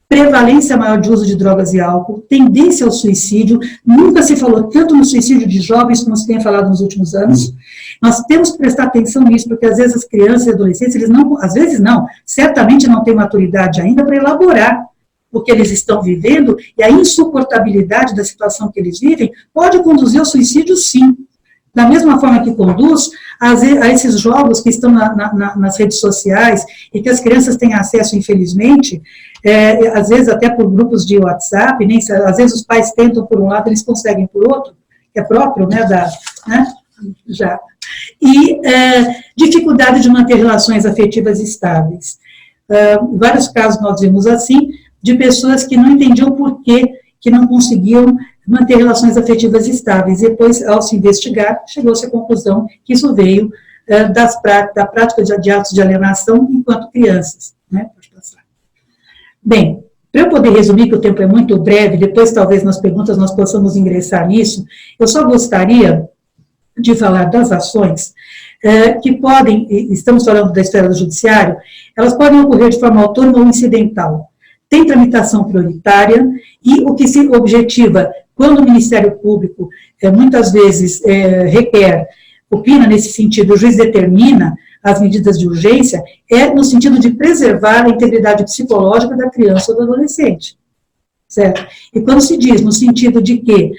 prevalência maior de uso de drogas e álcool, tendência ao suicídio, nunca se falou tanto no suicídio de jovens como se tem falado nos últimos anos. Nós temos que prestar atenção nisso, porque às vezes as crianças e adolescentes, eles não, às vezes não, certamente não têm maturidade ainda para elaborar o que eles estão vivendo, e a insuportabilidade da situação que eles vivem pode conduzir ao suicídio, sim. Da mesma forma que conduz a esses jogos que estão nas redes sociais e que as crianças têm acesso, infelizmente, às vezes até por grupos de WhatsApp, às vezes os pais tentam por um lado, eles conseguem por outro, que é próprio, né, já. E dificuldade de manter relações afetivas estáveis. Vários casos nós vimos assim, de pessoas que não entendiam por que não conseguiam manter relações afetivas estáveis. E depois, ao se investigar, chegou-se à conclusão que isso veio da prática de atos de alienação enquanto crianças. Né? Pode passar. Bem, para eu poder resumir, que o tempo é muito breve, depois talvez nas perguntas nós possamos ingressar nisso, eu só gostaria de falar das ações que podem, estamos falando da esfera do judiciário, elas podem ocorrer de forma autônoma ou incidental. Tem tramitação prioritária e o que se objetiva, quando o Ministério Público muitas vezes opina nesse sentido, o juiz determina as medidas de urgência, é no sentido de preservar a integridade psicológica da criança ou do adolescente. Certo? E quando se diz no sentido de que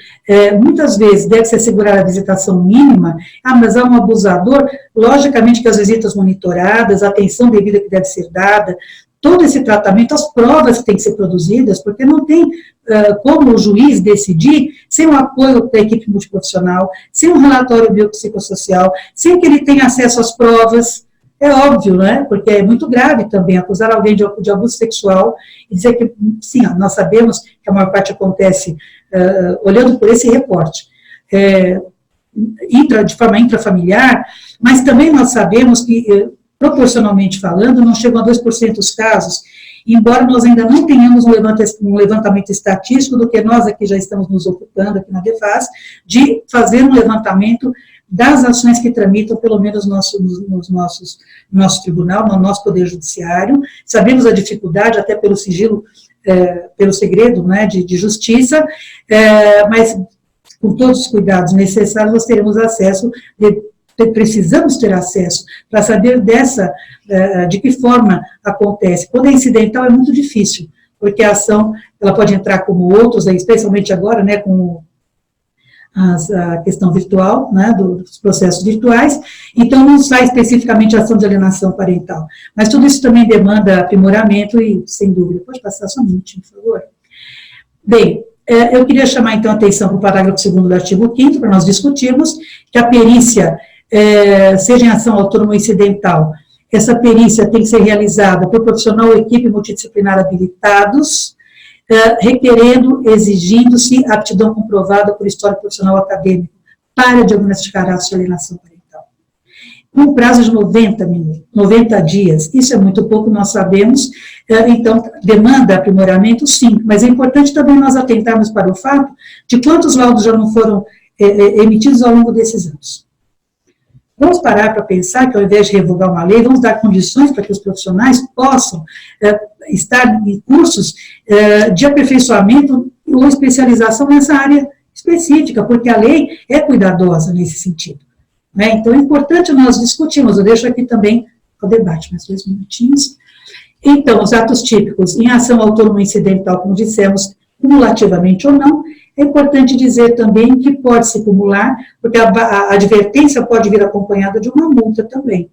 muitas vezes deve-se assegurar a visitação mínima, mas há um abusador, logicamente que as visitas monitoradas, a atenção devida que deve ser dada, todo esse tratamento, as provas que têm que ser produzidas, porque não tem como o juiz decidir sem o apoio da equipe multiprofissional, sem um relatório biopsicossocial, sem que ele tenha acesso às provas. É óbvio, né? Porque é muito grave também acusar alguém de abuso sexual e dizer que, sim, nós sabemos que a maior parte acontece olhando por esse recorte, de forma intrafamiliar, mas também nós sabemos que, proporcionalmente falando, não chegam a 2% os casos, embora nós ainda não tenhamos um levantamento estatístico do que nós aqui já estamos nos ocupando, aqui na DEFAS, de fazer um levantamento das ações que tramitam, pelo menos no nosso tribunal, no nosso Poder Judiciário. Sabemos a dificuldade, até pelo sigilo, pelo segredo, né, de justiça, mas com todos os cuidados necessários, nós teremos acesso, precisamos ter acesso para saber de que forma acontece. Quando é incidental é muito difícil, porque a ação ela pode entrar como outros, especialmente agora, né, com a questão virtual, né, dos processos virtuais, então não sai especificamente a ação de alienação parental. Mas tudo isso também demanda aprimoramento e, sem dúvida, pode passar só um minutinho, por favor. Bem, eu queria chamar então a atenção para o parágrafo 2º do artigo 5º, para nós discutirmos que a perícia, seja em ação autônoma ou incidental, essa perícia tem que ser realizada por profissional ou equipe multidisciplinar habilitados, requerendo, exigindo-se aptidão comprovada por histórico profissional acadêmico para diagnosticar atos de alienação parental. com prazo de 90 dias. Isso é muito pouco, nós sabemos, então, demanda aprimoramento, sim, mas é importante também nós atentarmos para o fato de quantos laudos já não foram emitidos ao longo desses anos. Vamos parar para pensar que, ao invés de revogar uma lei, vamos dar condições para que os profissionais possam estar em cursos de aperfeiçoamento ou especialização nessa área específica, porque a lei é cuidadosa nesse sentido. Né? Então, é importante nós discutirmos, eu deixo aqui também o debate, mais 2 minutinhos. Então, os atos típicos em ação autônoma incidental, como dissemos, cumulativamente ou não, é importante dizer também que pode se cumular, porque a advertência pode vir acompanhada de uma multa também.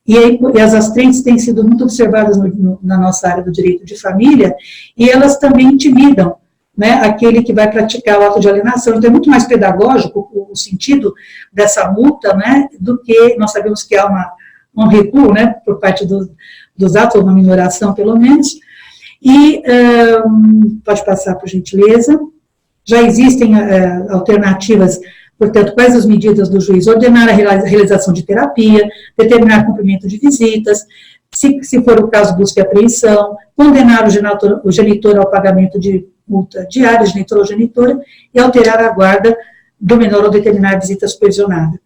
E as astrentes têm sido muito observadas na nossa área do direito de família, e elas também intimidam, né, aquele que vai praticar o ato de alienação. Então, é muito mais pedagógico o sentido dessa multa, né, do que nós sabemos que há um recuo, né, por parte dos atos, ou uma minoração, pelo menos. E, pode passar, por gentileza. Já existem alternativas, portanto, quais as medidas do juiz? Ordenar a realização de terapia, determinar cumprimento de visitas, se for o caso, busca e apreensão, condenar o genitor ao pagamento de multa diária, genitor ou genitora, e alterar a guarda do menor ou determinar a visita supervisionada.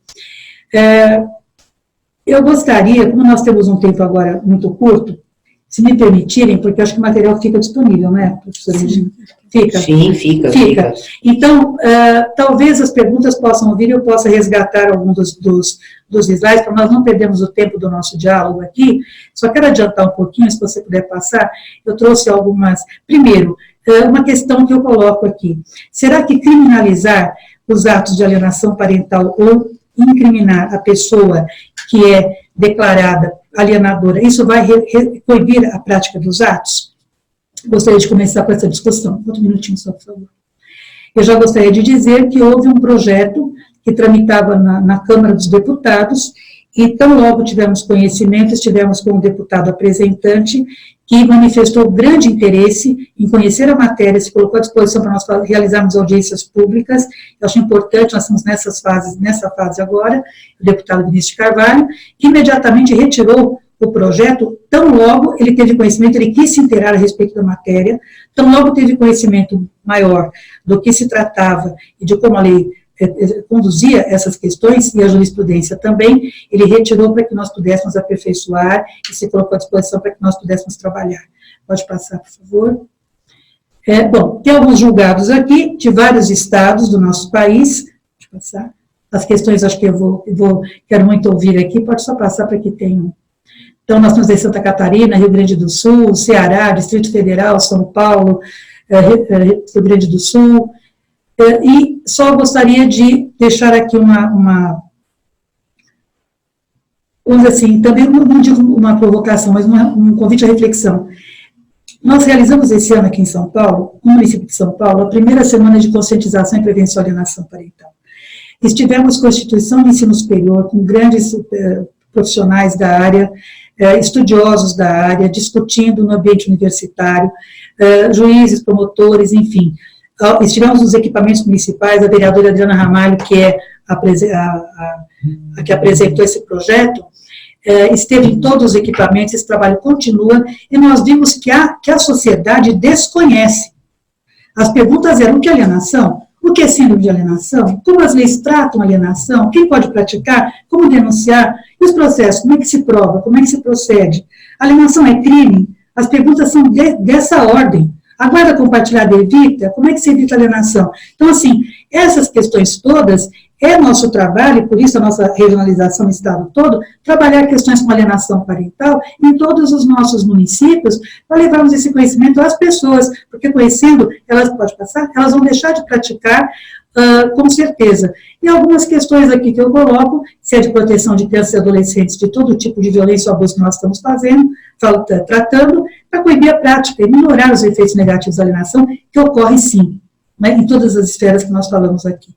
Eu gostaria, como nós temos um tempo agora muito curto, se me permitirem, porque eu acho que o material fica disponível, né, professora Regina? Fica? Sim, fica. Então, talvez as perguntas possam vir e eu possa resgatar algum dos slides, para nós não perdermos o tempo do nosso diálogo aqui. Só quero adiantar um pouquinho, se você puder passar. Eu trouxe algumas. Primeiro, uma questão que eu coloco aqui. Será que criminalizar os atos de alienação parental ou incriminar a pessoa que é declarada alienadora, isso vai coibir a prática dos atos? Gostaria de começar com essa discussão. Outro minutinho só, por favor. Eu já gostaria de dizer que houve um projeto que tramitava na Câmara dos Deputados, e tão logo tivemos conhecimento, estivemos com o deputado apresentante, que manifestou grande interesse em conhecer a matéria, se colocou à disposição para nós realizarmos audiências públicas. Eu acho importante, nós estamos nessa fase agora, o deputado Vinícius Carvalho, que imediatamente retirou o projeto, tão logo ele teve conhecimento, ele quis se inteirar a respeito da matéria, tão logo teve conhecimento maior do que se tratava e de como a lei conduzia essas questões, e a jurisprudência também, ele retirou para que nós pudéssemos aperfeiçoar e se colocou à disposição para que nós pudéssemos trabalhar. Pode passar, por favor. Bom, tem alguns julgados aqui, de vários estados do nosso país. Pode passar. As questões, acho que quero muito ouvir aqui, pode só passar para que tenham. Então, nós temos aí Santa Catarina, Rio Grande do Sul, Ceará, Distrito Federal, São Paulo, Rio Grande do Sul. E só gostaria de deixar aqui vamos assim, também não digo uma provocação, mas um convite à reflexão. Nós realizamos esse ano aqui em São Paulo, no município de São Paulo, a primeira semana de conscientização e prevenção à alienação parental. Estivemos com a instituição de ensino superior, com grandes profissionais da área, estudiosos da área, discutindo no ambiente universitário, juízes, promotores, enfim. Estivemos nos equipamentos municipais, a vereadora Adriana Ramalho, que é a que apresentou esse projeto, esteve em todos os equipamentos, esse trabalho continua, e nós vimos que a sociedade desconhece. As perguntas eram: o que é alienação? O que é síndrome de alienação? Como as leis tratam a alienação? Quem pode praticar? Como denunciar? E os processos? Como é que se prova? Como é que se procede? A alienação é crime? As perguntas são dessa ordem. A guarda compartilhada evita? Como é que se evita a alienação? Então, assim, essas questões todas é nosso trabalho, e por isso a nossa regionalização no estado todo, trabalhar questões com alienação parental em todos os nossos municípios, para levarmos esse conhecimento às pessoas, porque conhecendo, elas vão deixar de praticar com certeza. E algumas questões aqui que eu coloco, se é de proteção de crianças e adolescentes, de todo tipo de violência ou abuso que nós estamos tratando, para coibir a prática e minorar os efeitos negativos da alienação, que ocorre sim, né, em todas as esferas que nós falamos aqui.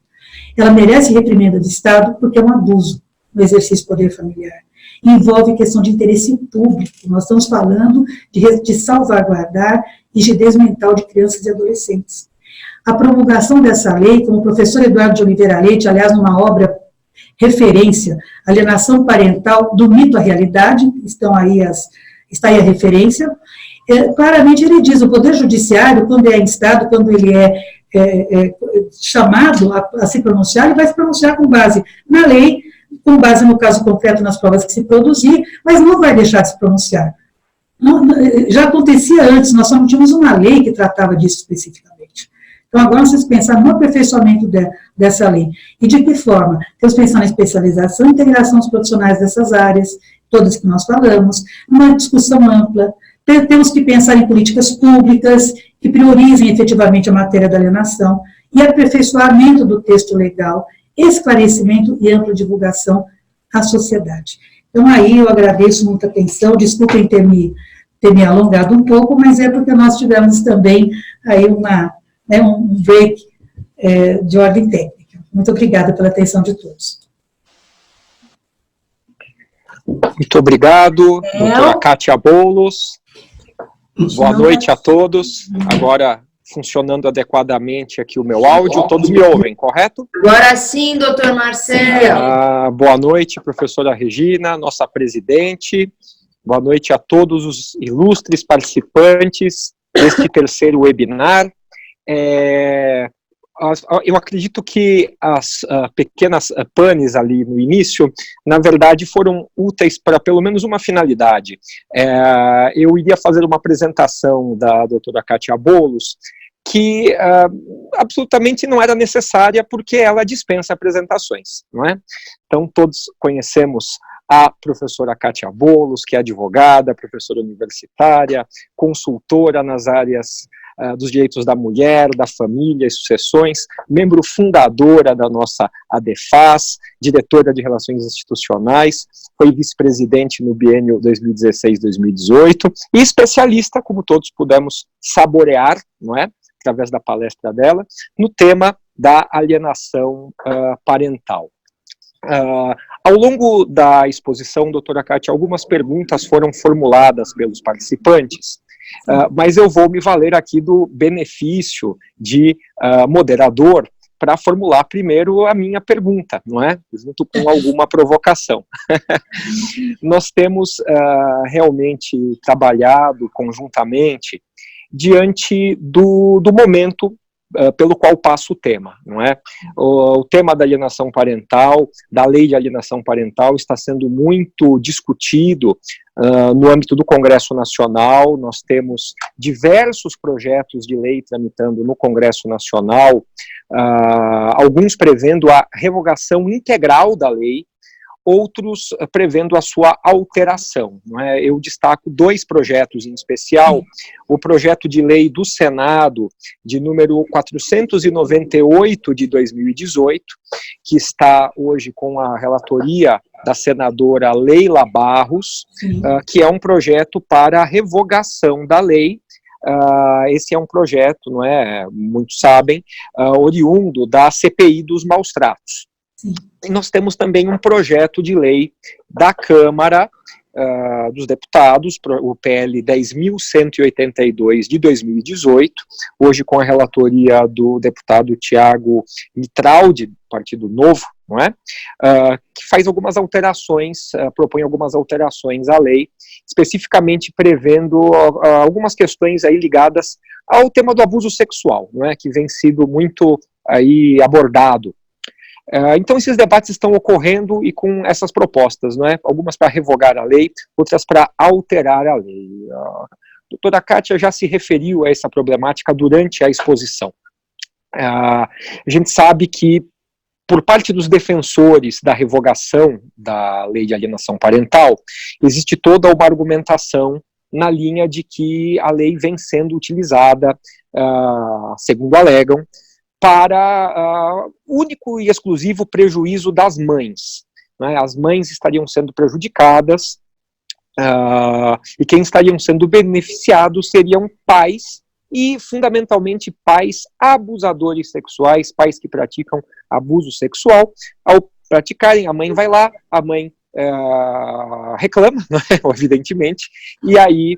Ela merece reprimenda do Estado porque é um abuso no exercício do poder familiar. Envolve questão de interesse público. Nós estamos falando de salvaguardar rigidez mental de crianças e adolescentes. A promulgação dessa lei, como o professor Eduardo de Oliveira Leite, aliás, numa obra referência, alienação parental do mito à realidade, está aí a referência. Claramente ele diz, o Poder Judiciário, quando é instado, quando ele é chamado a se pronunciar, ele vai se pronunciar com base na lei, com base no caso concreto, nas provas que se produzir, mas não vai deixar de se pronunciar. Já acontecia antes, nós só não tínhamos uma lei que tratava disso especificamente. Então, agora vocês pensam no aperfeiçoamento dessa lei. E de que forma? Temos pensado em especialização e integração dos profissionais dessas áreas, todas que nós falamos, uma discussão ampla. Temos que pensar em políticas públicas que priorizem efetivamente a matéria da alienação e aperfeiçoamento do texto legal, esclarecimento e ampla divulgação à sociedade. Então, aí eu agradeço muita atenção, desculpem ter me alongado um pouco, mas é porque nós tivemos também aí um break de ordem técnica. Muito obrigada pela atenção de todos. Muito obrigado, doutora Kátia Boulos. Boa noite a todos. Agora, funcionando adequadamente aqui o meu áudio, todos me ouvem, correto? Agora sim, doutor Marcelo. Boa noite, professora Regina, nossa presidente. Boa noite a todos os ilustres participantes deste terceiro webinar. Eu acredito que as pequenas panes ali no início, na verdade, foram úteis para pelo menos uma finalidade. Eu iria fazer uma apresentação da doutora Kátia Boulos, que absolutamente não era necessária, porque ela dispensa apresentações, não é? Então, todos conhecemos a professora Kátia Boulos, que é advogada, professora universitária, consultora nas áreas dos direitos da mulher, da família e sucessões, membro fundadora da nossa ADEFAS, diretora de Relações Institucionais, foi vice-presidente no biênio 2016-2018 e especialista, como todos pudemos saborear, não é, através da palestra dela, no tema da alienação parental. Ao longo da exposição, doutora Kátia, algumas perguntas foram formuladas pelos participantes, mas eu vou me valer aqui do benefício de moderador para formular primeiro a minha pergunta, não é? Junto com alguma provocação. Nós temos realmente trabalhado conjuntamente diante do momento pelo qual passa o tema, não é? O tema da alienação parental, da lei de alienação parental, está sendo muito discutido no âmbito do Congresso Nacional. Nós temos diversos projetos de lei tramitando no Congresso Nacional, alguns prevendo a revogação integral da lei, outros prevendo a sua alteração, não é? Eu destaco dois projetos em especial, o projeto de lei do Senado, de número 498 de 2018, que está hoje com a relatoria da senadora Leila Barros, que é um projeto para a revogação da lei. Esse é um projeto, não é? Muitos sabem, oriundo da CPI dos maus-tratos. E nós temos também um projeto de lei da Câmara dos Deputados, o PL 10.182 de 2018, hoje com a relatoria do deputado Tiago Mitraldi, Partido Novo, não é? Que faz algumas alterações, propõe algumas alterações à lei, especificamente prevendo algumas questões aí ligadas ao tema do abuso sexual, não é? Que vem sido muito aí abordado. Então esses debates estão ocorrendo e com essas propostas, não é? Algumas para revogar a lei, outras para alterar a lei. A doutora Kátia já se referiu a essa problemática durante a exposição. A gente sabe que, por parte dos defensores da revogação da lei de alienação parental, existe toda uma argumentação na linha de que a lei vem sendo utilizada, segundo alegam, para único e exclusivo prejuízo das mães, né? As mães estariam sendo prejudicadas e quem estariam sendo beneficiados seriam pais e, fundamentalmente, pais abusadores sexuais, pais que praticam abuso sexual. Ao praticarem, a mãe vai lá, a mãe reclama, né, evidentemente, e aí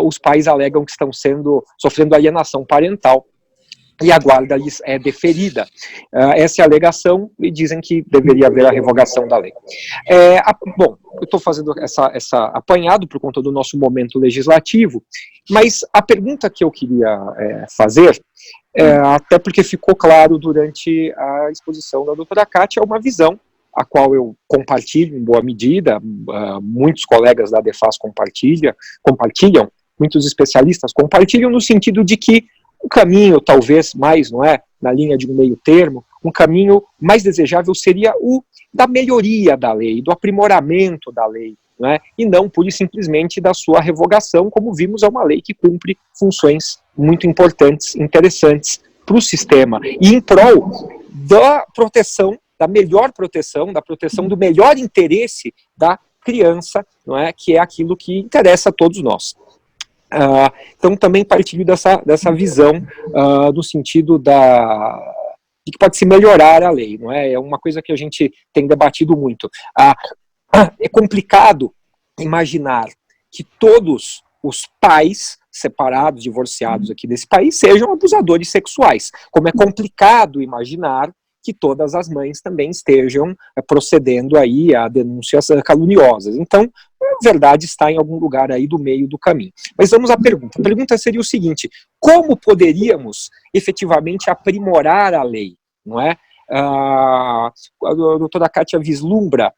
os pais alegam que estão sofrendo alienação parental e a guarda lhes é deferida. Essa é a alegação, e dizem que deveria haver a revogação da lei. Bom, eu estou fazendo essa apanhado por conta do nosso momento legislativo, mas a pergunta que eu queria fazer, até porque ficou claro durante a exposição da doutora Kátia, é uma visão a qual eu compartilho em boa medida, muitos colegas da ADEFAS compartilham, muitos especialistas compartilham, no sentido de que o caminho, talvez mais, não é, na linha de um meio termo, um caminho mais desejável seria o da melhoria da lei, do aprimoramento da lei, não é? E não pura e simplesmente da sua revogação, como vimos, é uma lei que cumpre funções muito importantes, interessantes para o sistema, e em prol da proteção, da melhor proteção, da proteção do melhor interesse da criança, não é? Que é aquilo que interessa a todos nós. Então também partilho dessa visão no sentido de que pode se melhorar a lei, não é? É uma coisa que a gente tem debatido muito. É complicado imaginar que todos os pais separados, divorciados aqui desse país sejam abusadores sexuais, como é complicado imaginar que todas as mães também estejam procedendo aí a denúncias caluniosas. Então, a verdade está em algum lugar aí do meio do caminho. Mas vamos à pergunta. A pergunta seria o seguinte: como poderíamos efetivamente aprimorar a lei? Não é? A doutora Kátia vislumbra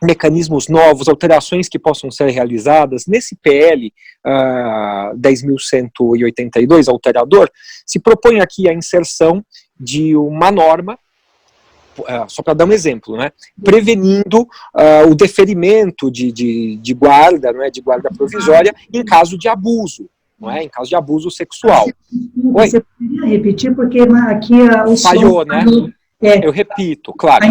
mecanismos novos, alterações que possam ser realizadas. Nesse PL 10.182, alterador, se propõe aqui a inserção de uma norma, só para dar um exemplo, né, prevenindo o deferimento de guarda, não é, de guarda provisória em caso de abuso, não é, em caso de abuso sexual. Você poderia repetir, porque aqui o falhou, né? Eu repito, claro.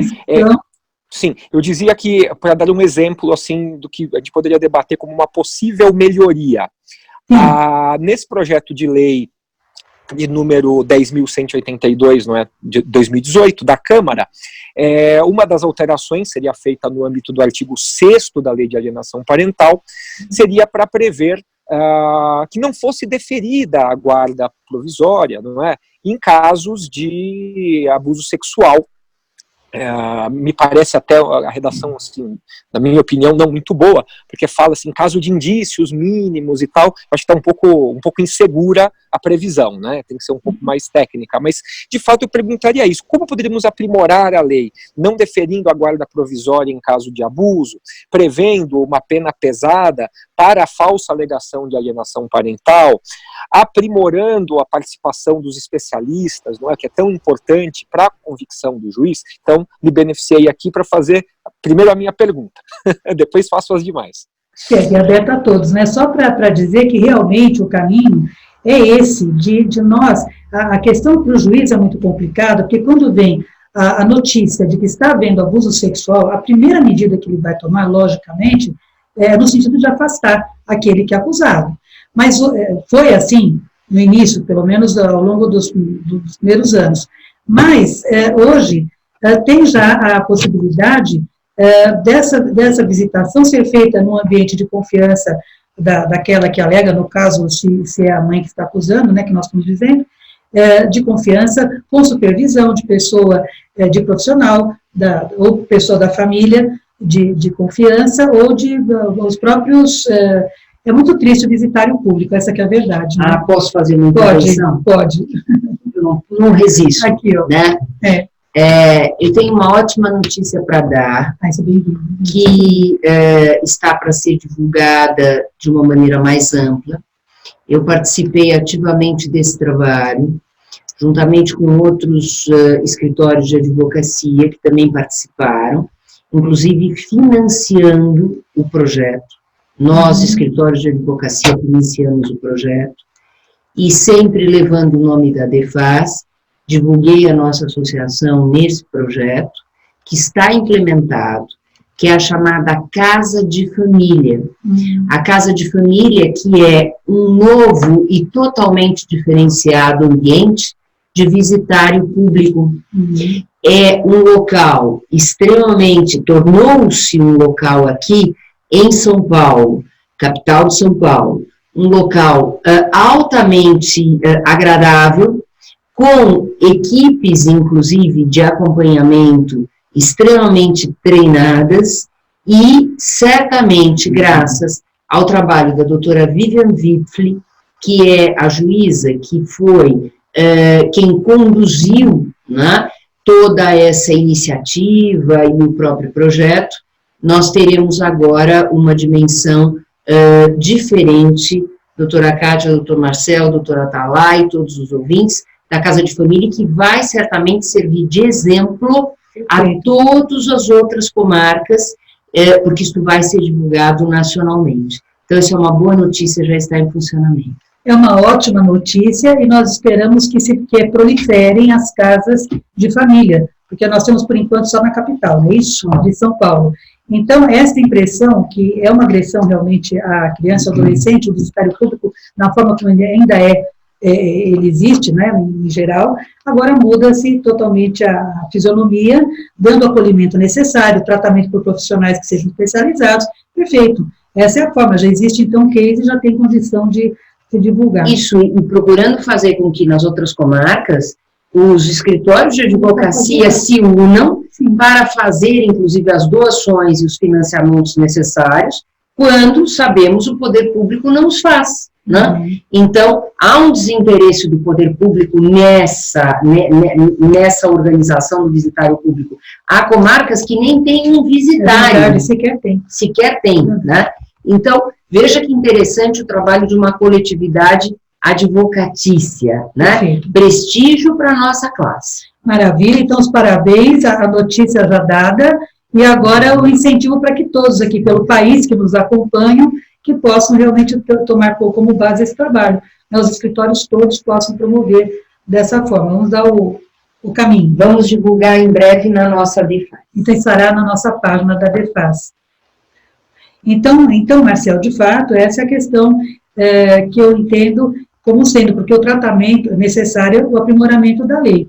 Sim, eu dizia que, para dar um exemplo assim do que a gente poderia debater como uma possível melhoria, nesse projeto de lei de número 10.182, não é, de 2018, da Câmara, uma das alterações seria feita no âmbito do artigo 6º da Lei de Alienação Parental, seria para prever que não fosse deferida a guarda provisória, não é, em casos de abuso sexual. Me parece até a redação, assim, na minha opinião, não muito boa, porque fala assim, caso de indícios mínimos e tal, acho que está um pouco insegura a previsão, né? Tem que ser um pouco mais técnica, mas de fato eu perguntaria isso: como poderíamos aprimorar a lei, não deferindo a guarda provisória em caso de abuso, prevendo uma pena pesada para a falsa alegação de alienação parental, aprimorando a participação dos especialistas, não é, que é tão importante para a convicção do juiz. Então, me beneficiei aqui para fazer primeiro a minha pergunta, depois faço as demais. É aberto a todos, né? Só para dizer que realmente o caminho é esse, de nós. A questão para o juiz é muito complicada, porque quando vem a notícia de que está havendo abuso sexual, a primeira medida que ele vai tomar, logicamente, é no sentido de afastar aquele que é acusado. Mas foi assim no início, pelo menos ao longo dos primeiros anos. Mas hoje tem já a possibilidade dessa visitação ser feita num ambiente de confiança daquela que alega, no caso, se é a mãe que está acusando, né, que nós estamos dizendo, de confiança, com supervisão de pessoa, de profissional, ou pessoa da família, de confiança, ou os próprios... É muito triste visitar o público, essa que é a verdade. Né? Posso fazer uma intervenção? Pode. Eu não resisto. Aqui, ó. Né? Eu tenho uma ótima notícia para dar, que está para ser divulgada de uma maneira mais ampla. Eu participei ativamente desse trabalho, juntamente com outros escritórios de advocacia que também participaram, inclusive financiando o projeto. Nós, escritórios de advocacia, iniciamos o projeto, e sempre levando o nome da ADEFAS, divulguei a nossa associação nesse projeto, que está implementado, que é a chamada Casa de Família. A Casa de Família, que é um novo e totalmente diferenciado ambiente de visitário público. É um local extremamente, tornou-se um local aqui em São Paulo, capital de São Paulo, um local altamente agradável, com equipes, inclusive, de acompanhamento extremamente treinadas e, certamente, graças ao trabalho da doutora Vivian Wipfli, que é a juíza que foi quem conduziu, né, toda essa iniciativa e o próprio projeto, nós teremos agora uma dimensão diferente, doutora Kátia, doutor Marcel, doutora Atalá e todos os ouvintes da Casa de Família, que vai certamente servir de exemplo a todas as outras comarcas, porque isso vai ser divulgado nacionalmente. Então, isso é uma boa notícia, já está em funcionamento. É uma ótima notícia e nós esperamos que proliferem as casas de família, porque nós temos, por enquanto, só na capital, não é isso? De São Paulo. Então, essa impressão, que é uma agressão realmente à criança e adolescente, o visitário público, na forma como ainda ele existe, né, em geral, agora muda-se totalmente a fisionomia, dando o acolhimento necessário, tratamento por profissionais que sejam especializados, perfeito. Essa é a forma, já existe então case, já tem condição de se divulgar. Isso, e procurando fazer com que nas outras comarcas os escritórios de advocacia se unam para fazer, inclusive, as doações e os financiamentos necessários, quando sabemos o poder público não os faz, né? Então, há um desinteresse do poder público nessa organização do visitário público. Há comarcas que nem têm um visitário. Sequer tem, né? Então, veja que interessante o trabalho de uma coletividade advocatícia, né? Sim. Prestígio para a nossa classe. Maravilha, então os parabéns, a notícia já dada, e agora o incentivo para que todos aqui pelo país que nos acompanham, que possam realmente tomar como base esse trabalho, né? Os escritórios todos possam promover dessa forma. Vamos dar o caminho. Vamos divulgar em breve na nossa DEFAS. Então estará na nossa página da DEFAS. Então, Marcel, de fato, essa é a questão que eu entendo como sendo, porque o tratamento necessário é o aprimoramento da lei.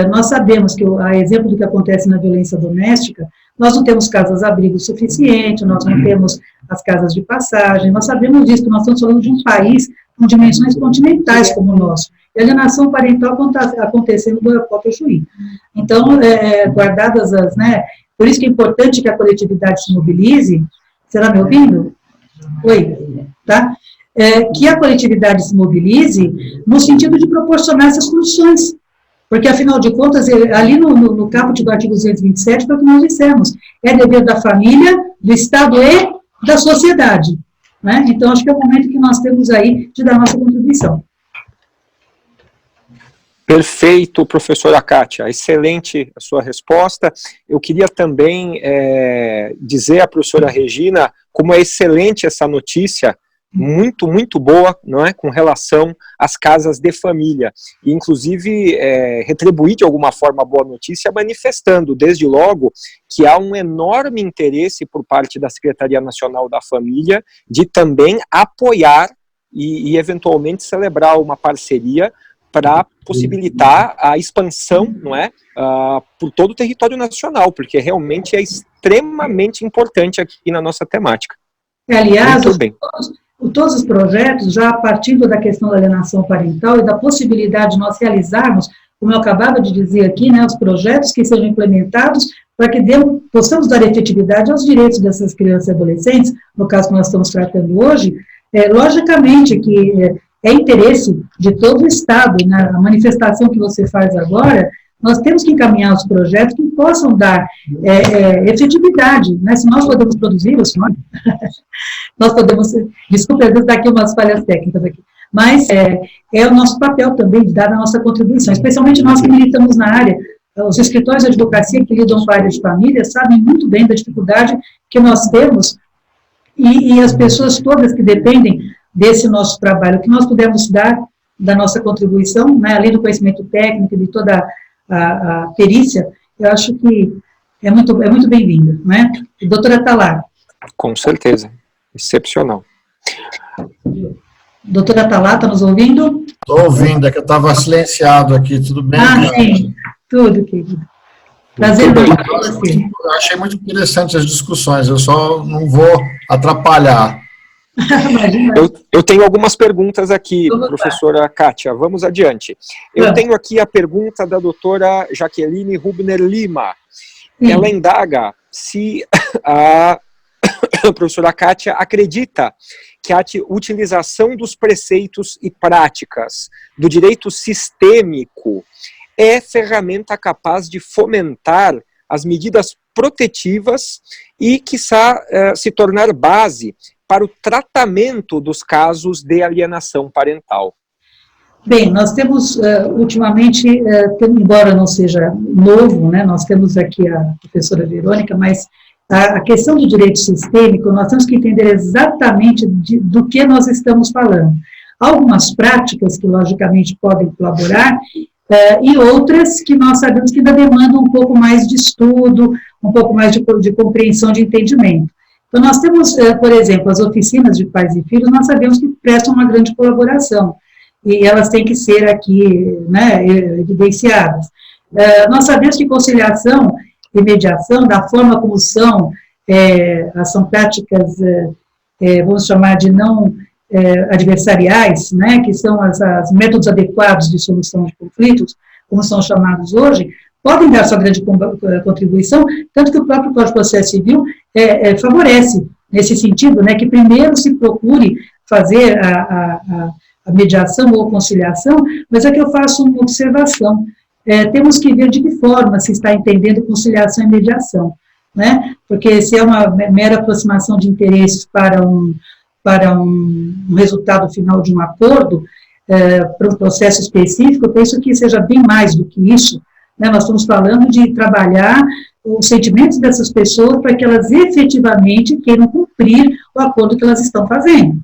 Nós sabemos que, a exemplo do que acontece na violência doméstica, nós não temos casas-abrigo suficiente, nós não temos as casas de passagem, nós sabemos disso, que nós estamos falando de um país com dimensões continentais como o nosso. E a alienação parental está acontecendo no próprio Chuí. Então, guardadas as, né, por isso que é importante que a coletividade se mobilize. Será me ouvindo? Oi, tá? Que a coletividade se mobilize no sentido de proporcionar essas condições. Porque, afinal de contas, ali no caput do artigo 227, foi o que nós dissemos, é dever da família, do Estado e da sociedade. Né? Então, acho que é o momento que nós temos aí de dar nossa contribuição. Perfeito, professora Kátia, excelente a sua resposta. Eu queria também dizer à professora Regina como é excelente essa notícia, muito, muito boa, não é, com relação às casas de família, e inclusive retribuir de alguma forma a boa notícia, manifestando desde logo que há um enorme interesse por parte da Secretaria Nacional da Família de também apoiar e eventualmente celebrar uma parceria para possibilitar a expansão, não é, por todo o território nacional, porque realmente é extremamente importante aqui na nossa temática. Aliás, todos os projetos, já partindo da questão da alienação parental e da possibilidade de nós realizarmos, como eu acabava de dizer aqui, né, os projetos que sejam implementados para que possamos dar efetividade aos direitos dessas crianças e adolescentes, no caso que nós estamos tratando hoje, logicamente que é interesse de todo o Estado, na manifestação que você faz agora, nós temos que encaminhar os projetos que possam dar efetividade, né? Se nós podemos produzir, nós podemos, desculpa, às vezes dá aqui umas falhas técnicas aqui, mas é o nosso papel também de dar a nossa contribuição, especialmente nós que militamos na área. Os escritórios de advocacia que lidam com a área de família sabem muito bem da dificuldade que nós temos e as pessoas todas que dependem desse nosso trabalho, que nós pudemos dar da nossa contribuição, né, além do conhecimento técnico, de toda a perícia, eu acho que é muito bem-vinda, né? Doutora Atalá. Com certeza, excepcional. Doutora Atalá, está nos ouvindo? Estou ouvindo, é que eu estava silenciado aqui, tudo bem? Sim, tudo, querido. Prazer em Eu achei muito interessante as discussões, eu só não vou atrapalhar. Eu tenho algumas perguntas aqui, professora Kátia, vamos adiante. Eu tenho aqui a pergunta da doutora Jaqueline Rubner Lima. Ela indaga se a professora Kátia acredita que a utilização dos preceitos e práticas do direito sistêmico é ferramenta capaz de fomentar as medidas protetivas e, quiçá, se tornar base para o tratamento dos casos de alienação parental. Bem, nós temos, ultimamente, embora não seja novo, né, nós temos aqui a professora Verônica, mas a questão do direito sistêmico, nós temos que entender exatamente do que nós estamos falando. Há algumas práticas que, logicamente, podem colaborar, e outras que nós sabemos que ainda demandam um pouco mais de estudo, um pouco mais de compreensão, de entendimento. Então, nós temos, por exemplo, as oficinas de pais e filhos, nós sabemos que prestam uma grande colaboração, e elas têm que ser aqui, né, evidenciadas. Nós sabemos que conciliação e mediação, da forma como são práticas, vamos chamar de não adversariais, né, que são os métodos adequados de solução de conflitos, como são chamados hoje, podem dar sua grande contribuição, tanto que o próprio Código de Processo Civil favorece, nesse sentido, né, que primeiro se procure fazer a mediação ou conciliação, mas aqui eu faço uma observação. Temos que ver de que forma se está entendendo conciliação e mediação, né? Porque se é uma mera aproximação de interesses para um resultado final de um acordo, para um processo específico, eu penso que seja bem mais do que isso, né? Nós estamos falando de trabalhar os sentimentos dessas pessoas para que elas efetivamente queiram cumprir o acordo que elas estão fazendo,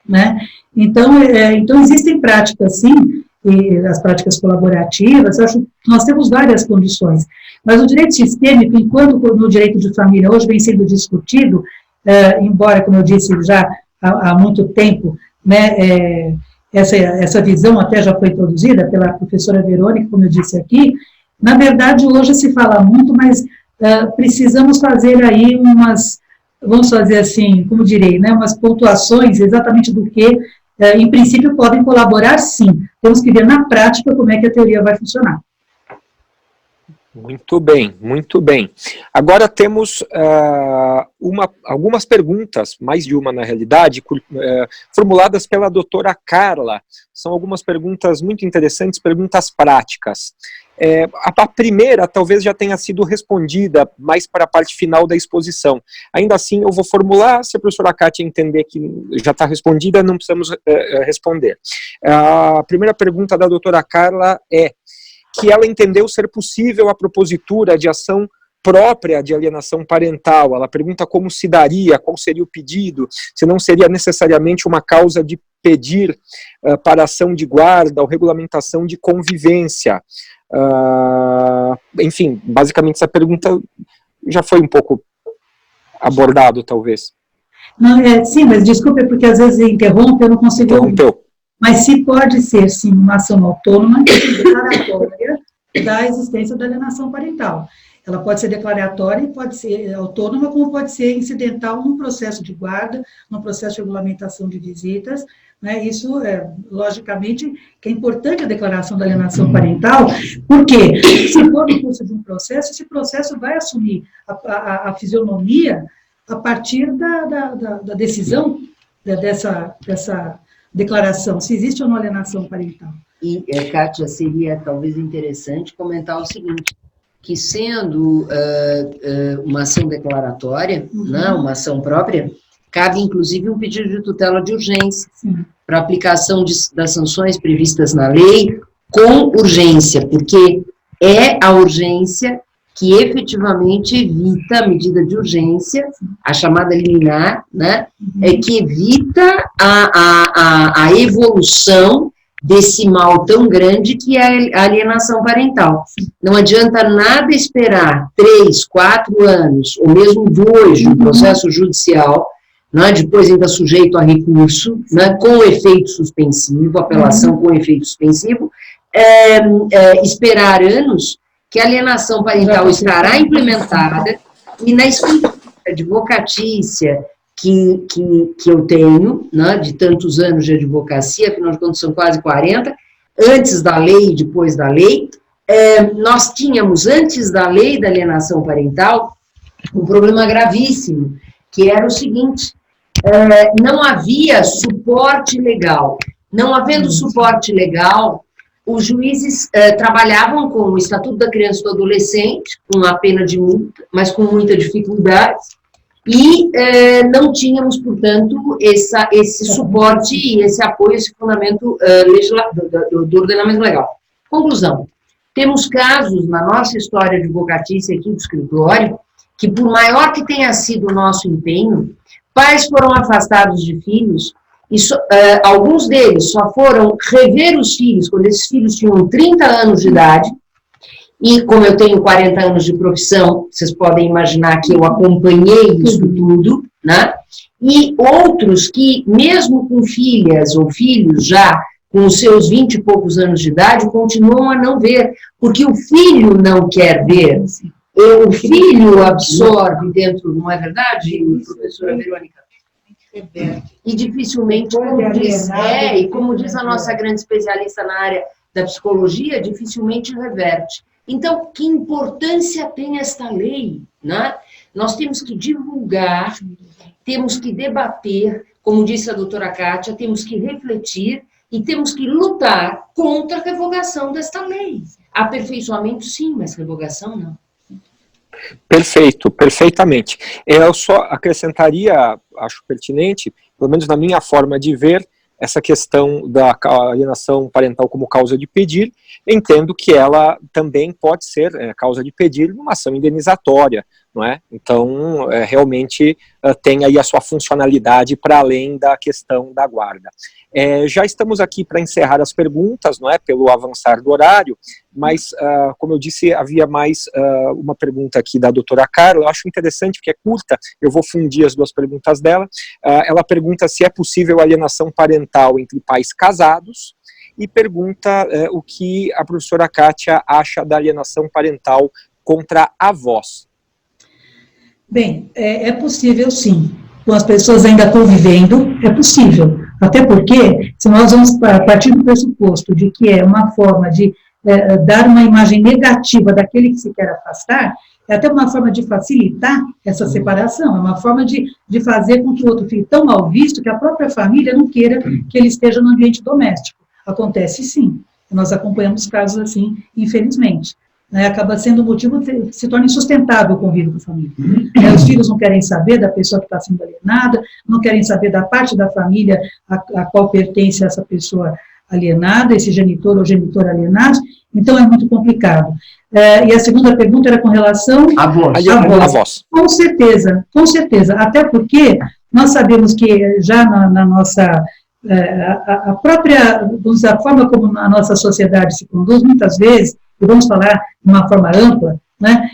né? Então existem práticas, sim, e as práticas colaborativas, eu acho que nós temos várias condições, mas o direito sistêmico, enquanto no direito de família hoje vem sendo discutido, embora, como eu disse, já há muito tempo, né, essa visão até já foi introduzida pela professora Verônica, como eu disse aqui, na verdade hoje se fala muito, mas precisamos fazer aí vamos fazer assim, como direi, né, umas pontuações exatamente do que em princípio, podem colaborar, sim. Temos que ver na prática como é que a teoria vai funcionar. Muito bem, muito bem. Agora temos algumas perguntas, mais de uma na realidade, formuladas pela doutora Carla. São algumas perguntas muito interessantes, perguntas práticas. A primeira talvez já tenha sido respondida mais para a parte final da exposição. Ainda assim, eu vou formular, se a professora Kátia entender que já está respondida, não precisamos responder. A primeira pergunta da doutora Carla é que ela entendeu ser possível a propositura de ação própria de alienação parental. Ela pergunta como se daria, qual seria o pedido, se não seria necessariamente uma causa de pedir para ação de guarda ou regulamentação de convivência. Enfim, basicamente essa pergunta já foi um pouco abordado, talvez. Não, sim, mas desculpe, porque às vezes interrompe, eu não consigo ouvir. Mas se pode ser, sim, uma ação autônoma declaratória da existência da alienação parental. Ela pode ser declaratória e pode ser autônoma, como pode ser incidental num processo de guarda, num processo de regulamentação de visitas, né? Isso, logicamente, que é importante a declaração da alienação parental, porque se for no curso de um processo, esse processo vai assumir a fisionomia a partir da decisão dessa declaração, se existe ou não alienação parental. E, Kátia, seria talvez interessante comentar o seguinte, que sendo uma ação declaratória, né, uma ação própria, cabe inclusive um pedido de tutela de urgência para aplicação das sanções previstas na lei com urgência, porque é a urgência que efetivamente evita a medida de urgência, a chamada liminar, né, que evita a evolução desse mal tão grande que é a alienação parental. Não adianta nada esperar 3, 4 anos, ou mesmo 2 de um processo judicial, né, depois ainda sujeito a recurso, né, com efeito suspensivo, apelação com efeito suspensivo, esperar anos que a alienação parental estará implementada e na escritura advocatícia que eu tenho, né, de tantos anos de advocacia, afinal de contas são quase 40, antes da lei e depois da lei. Nós tínhamos, antes da lei da alienação parental, um problema gravíssimo, que era o seguinte: não havia suporte legal. Não havendo suporte legal, os juízes trabalhavam com o Estatuto da Criança e do Adolescente, com a pena de multa, mas com muita dificuldade, e não tínhamos, portanto, esse suporte e esse apoio, esse fundamento do ordenamento legal. Conclusão: temos casos na nossa história advocatícia aqui do escritório, que por maior que tenha sido o nosso empenho, pais foram afastados de filhos, e alguns deles só foram rever os filhos quando esses filhos tinham 30 anos de idade, e como eu tenho 40 anos de profissão, vocês podem imaginar que eu acompanhei isso tudo, né? E outros que, mesmo com filhas ou filhos já com os seus 20 e poucos anos de idade, continuam a não ver, porque o filho não quer ver. O filho absorve dentro, não é verdade, professora Verônica? E dificilmente, como diz a nossa grande especialista na área da psicologia, dificilmente reverte. Então, que importância tem esta lei, né? Nós temos que divulgar, temos que debater, como disse a doutora Kátia, temos que refletir e temos que lutar contra a revogação desta lei. Aperfeiçoamento, sim, mas revogação, não. Perfeito, perfeitamente. Eu só acrescentaria, acho pertinente, pelo menos na minha forma de ver, essa questão da alienação parental como causa de pedir. Entendo que ela também pode ser causa de pedir numa ação indenizatória, não é? Então, realmente tem aí a sua funcionalidade para além da questão da guarda. Já estamos aqui para encerrar as perguntas, não é? Pelo avançar do horário, mas, como eu disse, havia mais uma pergunta aqui da doutora Carla. Eu acho interessante, porque é curta, eu vou fundir as duas perguntas dela. Ela pergunta se é possível alienação parental entre pais casados, e pergunta o que a professora Kátia acha da alienação parental contra avós. Bem, é possível sim, com as pessoas ainda convivendo, é possível, até porque, se nós vamos partir do pressuposto de que é uma forma de dar uma imagem negativa daquele que se quer afastar, é até uma forma de facilitar essa separação, é uma forma de fazer com que o outro fique tão mal visto que a própria família não queira que ele esteja no ambiente doméstico. Acontece sim, nós acompanhamos casos assim, infelizmente. Acaba sendo um motivo que se torna insustentável o convívio com a família. Os filhos não querem saber da pessoa que está sendo alienada, não querem saber da parte da família a qual pertence essa pessoa alienada, esse genitor ou genitor alienado, então é muito complicado. E a segunda pergunta era com relação a voz. Com certeza, até porque nós sabemos que já na nossa... a própria, vamos dizer, a forma como a nossa sociedade se conduz, muitas vezes, e vamos falar de uma forma ampla, né,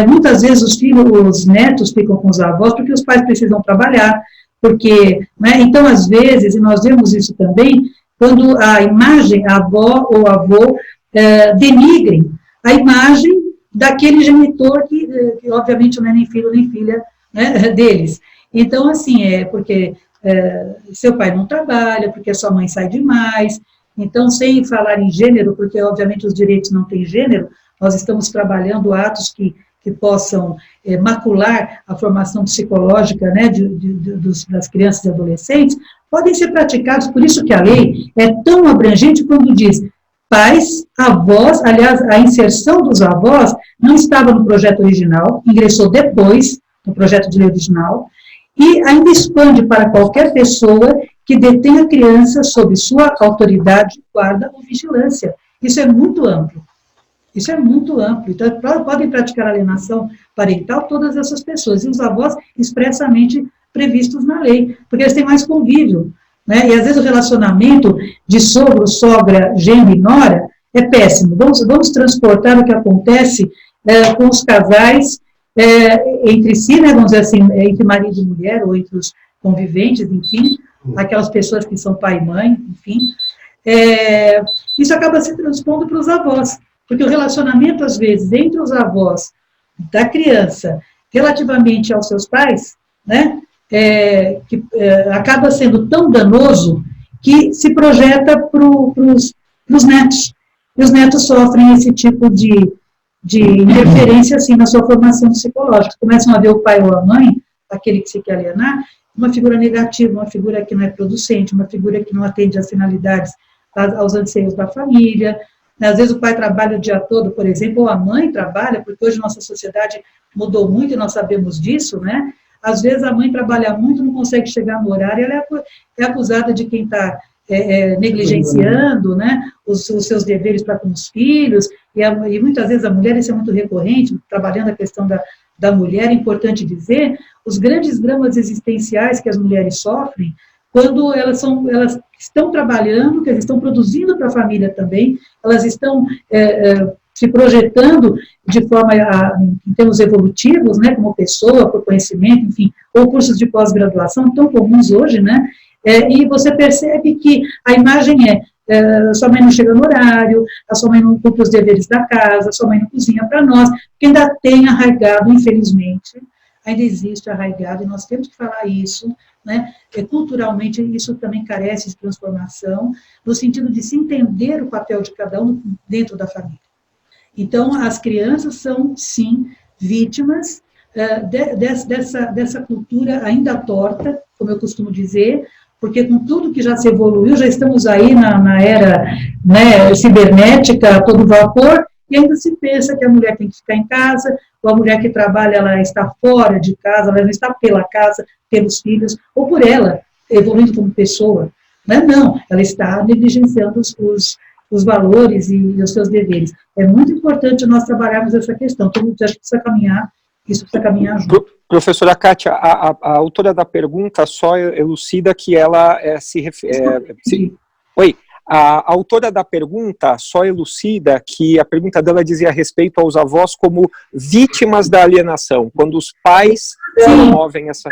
muitas vezes os netos ficam com os avós porque os pais precisam trabalhar, porque, né, então, às vezes, e nós vemos isso também, quando a imagem, a avó ou avô, denigrem a imagem daquele genitor que obviamente, não é nem filho nem filha, né, deles. Então, assim, porque seu pai não trabalha, porque sua mãe sai demais. Então, sem falar em gênero, porque obviamente os direitos não têm gênero, nós estamos trabalhando atos que possam macular a formação psicológica, né, das crianças e adolescentes, podem ser praticados. Por isso que a lei é tão abrangente quando diz pais, avós. Aliás, a inserção dos avós não estava no projeto original, ingressou depois no projeto de lei original, e ainda expande para qualquer pessoa que detenha criança sob sua autoridade, guarda ou vigilância. Isso é muito amplo. Isso é muito amplo. Então, podem praticar alienação parental todas essas pessoas, e os avós expressamente previstos na lei, porque eles têm mais convívio, né? E às vezes o relacionamento de sogro, sogra, genro e nora é péssimo. Vamos transportar o que acontece com os casais entre si, né, vamos dizer assim, entre marido e mulher, ou entre os conviventes, enfim, aquelas pessoas que são pai e mãe, enfim. Isso acaba se transpondo para os avós, porque o relacionamento, às vezes, entre os avós da criança, relativamente aos seus pais, né, acaba sendo tão danoso que se projeta para os netos. E os netos sofrem esse tipo de interferência assim, na sua formação psicológica. Começam a ver o pai ou a mãe, aquele que se quer alienar, uma figura negativa, uma figura que não é producente, uma figura que não atende às finalidades, aos anseios da família. Às vezes o pai trabalha o dia todo, por exemplo, ou a mãe trabalha, porque hoje nossa sociedade mudou muito e nós sabemos disso, né? Às vezes a mãe trabalha muito, não consegue chegar no horário, ela é acusada de quem está negligenciando, né, os seus deveres para com os filhos, e muitas vezes a mulher, isso é muito recorrente, trabalhando a questão da mulher, é importante dizer, os grandes dramas existenciais que as mulheres sofrem, quando elas estão trabalhando, que elas estão produzindo para a família também, elas estão se projetando de forma, em termos evolutivos, né, como pessoa, por conhecimento, enfim, ou cursos de pós-graduação, tão comuns hoje, né, e você percebe que a imagem sua mãe não chega no horário, a sua mãe não cumpre os deveres da casa, a sua mãe não cozinha para nós, porque ainda tem arraigado, infelizmente, ainda existe arraigado, e nós temos que falar isso, né? Culturalmente, isso também carece de transformação, no sentido de se entender o papel de cada um dentro da família. Então, as crianças são, sim, vítimas dessa cultura ainda torta, como eu costumo dizer, porque com tudo que já se evoluiu, já estamos aí na era, né, cibernética, a todo vapor, e ainda se pensa que a mulher tem que ficar em casa, ou a mulher que trabalha, ela está fora de casa, ela não está pela casa, pelos filhos, ou por ela, evoluindo como pessoa. Não, ela está negligenciando os valores e os seus deveres. É muito importante nós trabalharmos essa questão, todo mundo acha que isso precisa caminhar junto. Professora Kátia, a autora da pergunta só elucida que ela se refere... Oi, a autora da pergunta só elucida que a pergunta dela dizia respeito aos avós como vítimas da alienação, quando os pais promovem essa...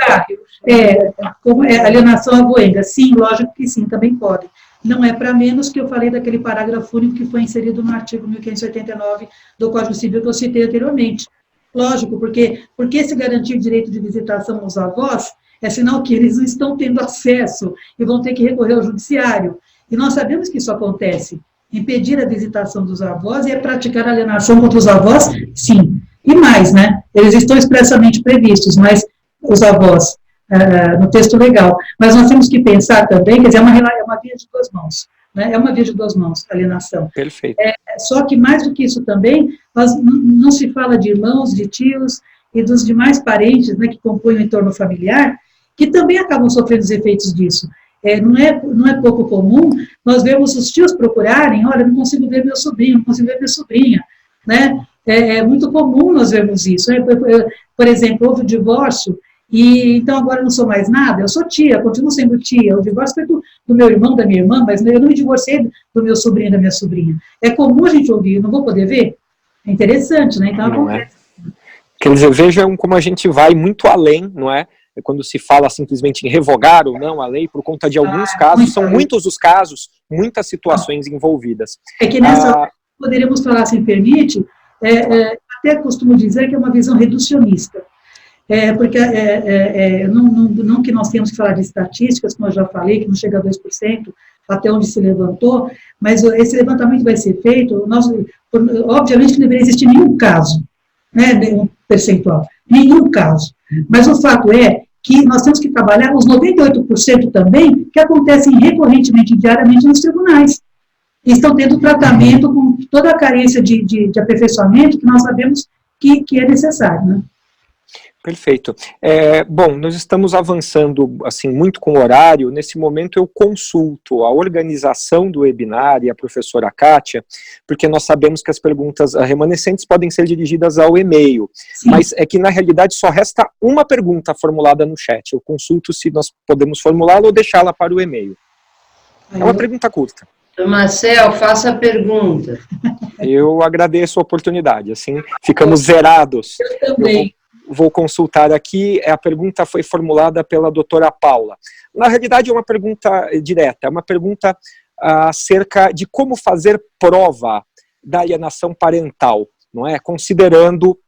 Como alienação avoenga, sim, lógico que sim, também pode. Não é para menos que eu falei daquele parágrafo único que foi inserido no artigo 1589 do Código Civil que eu citei anteriormente. Lógico, porque se garantir direito de visitação aos avós é sinal que eles não estão tendo acesso e vão ter que recorrer ao judiciário. E nós sabemos que isso acontece. Impedir a visitação dos avós e praticar alienação contra os avós, sim. E mais, né? Eles estão expressamente previstos, mas os avós, no texto legal. Mas nós temos que pensar também, quer dizer, é uma via de duas mãos. Né? É uma via de duas mãos, a alienação. Perfeito. Só que mais do que isso também, não se fala de irmãos, de tios e dos demais parentes, né, que compõem o entorno familiar, que também acabam sofrendo os efeitos disso. Não é pouco comum nós vemos os tios procurarem, olha, não consigo ver meu sobrinho, não consigo ver minha sobrinha, né? É muito comum nós vermos isso. Por exemplo, houve o divórcio, e então agora eu não sou mais nada, eu sou tia, continuo sendo tia, o divórcio foi do meu irmão, da minha irmã, mas eu não me divorciei do meu sobrinho e da minha sobrinha. É comum a gente ouvir, não vou poder ver? É interessante, né? Então acontece. Quer dizer, vejam como a gente vai muito além, não é? Quando se fala simplesmente em revogar ou não a lei, por conta de alguns casos, são muitos os casos, muitas situações envolvidas. É que nessa poderíamos falar, se me permite, até costumo dizer que é uma visão reducionista. Porque não que nós temos que falar de estatísticas, como eu já falei, que não chega a 2%, até onde se levantou, mas esse levantamento vai ser feito, obviamente que não deveria existir nenhum caso, né, nenhum percentual, nenhum caso. Mas o fato é que nós temos que trabalhar os 98% também, que acontecem recorrentemente, diariamente nos tribunais. E estão tendo tratamento com toda a carência de aperfeiçoamento que nós sabemos que é necessário, né? Perfeito. Bom, nós estamos avançando assim muito com o horário. Nesse momento eu consulto a organização do webinar e a professora Kátia, porque nós sabemos que as perguntas remanescentes podem ser dirigidas ao e-mail. Sim. Mas é que na realidade só resta uma pergunta formulada no chat. Eu consulto se nós podemos formulá-la ou deixá-la para o e-mail. É uma pergunta curta. Marcel, faça a pergunta. Eu agradeço a oportunidade, assim ficamos zerados. Eu também. Vou consultar aqui, a pergunta foi formulada pela doutora Paula. Na realidade é uma pergunta direta, é uma pergunta acerca de como fazer prova da alienação parental, não é? Considerando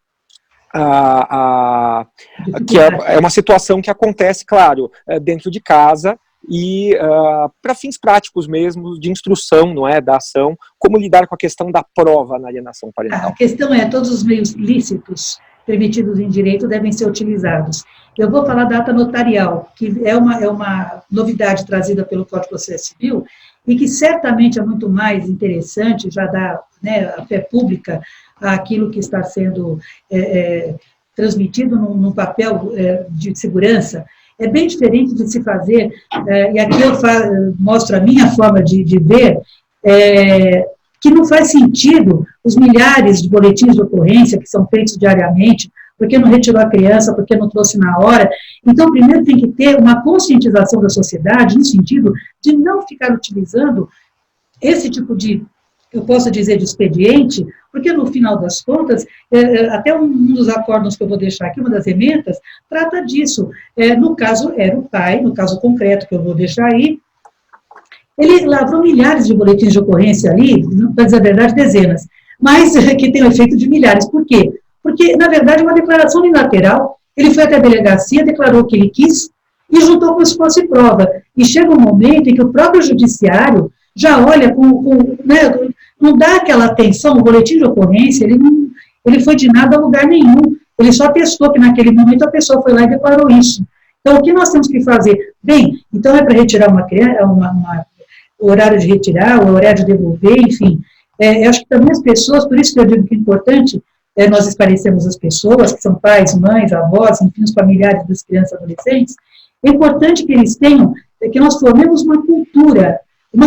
que é uma situação que acontece, claro, dentro de casa e para fins práticos mesmo, de instrução, não é, da ação, como lidar com a questão da prova na alienação parental. A questão é, todos os meios lícitos permitidos em direito devem ser utilizados. Eu vou falar da ata notarial, que é uma novidade trazida pelo Código de Processo Civil, e que certamente é muito mais interessante, já dá, né, a fé pública àquilo que está sendo transmitido num papel de segurança. É bem diferente de se fazer, e aqui eu mostro a minha forma de ver, que não faz sentido os milhares de boletins de ocorrência que são feitos diariamente, porque não retirou a criança, porque não trouxe na hora. Então, primeiro tem que ter uma conscientização da sociedade, no sentido de não ficar utilizando esse tipo de, eu posso dizer, de expediente, porque no final das contas, até um dos acordos que eu vou deixar aqui, uma das emendas, trata disso. No caso, era o pai, no caso concreto que eu vou deixar aí, ele lavrou milhares de boletins de ocorrência ali, para dizer a verdade, dezenas, mas que tem o efeito de milhares. Por quê? Porque, na verdade, é uma declaração unilateral. Ele foi até a delegacia, declarou o que ele quis e juntou como se fosse prova. E chega um momento em que o próprio judiciário já olha né, não dá aquela atenção, o boletim de ocorrência, ele foi de nada a lugar nenhum. Ele só testou que naquele momento a pessoa foi lá e declarou isso. Então, o que nós temos que fazer? Bem, então é para retirar uma criança, o horário de retirar, o horário de devolver, enfim. Eu acho que também as pessoas, por isso que eu digo que é importante nós esclarecemos as pessoas, que são pais, mães, avós, enfim, os familiares das crianças e adolescentes, é importante que eles tenham, que nós formemos uma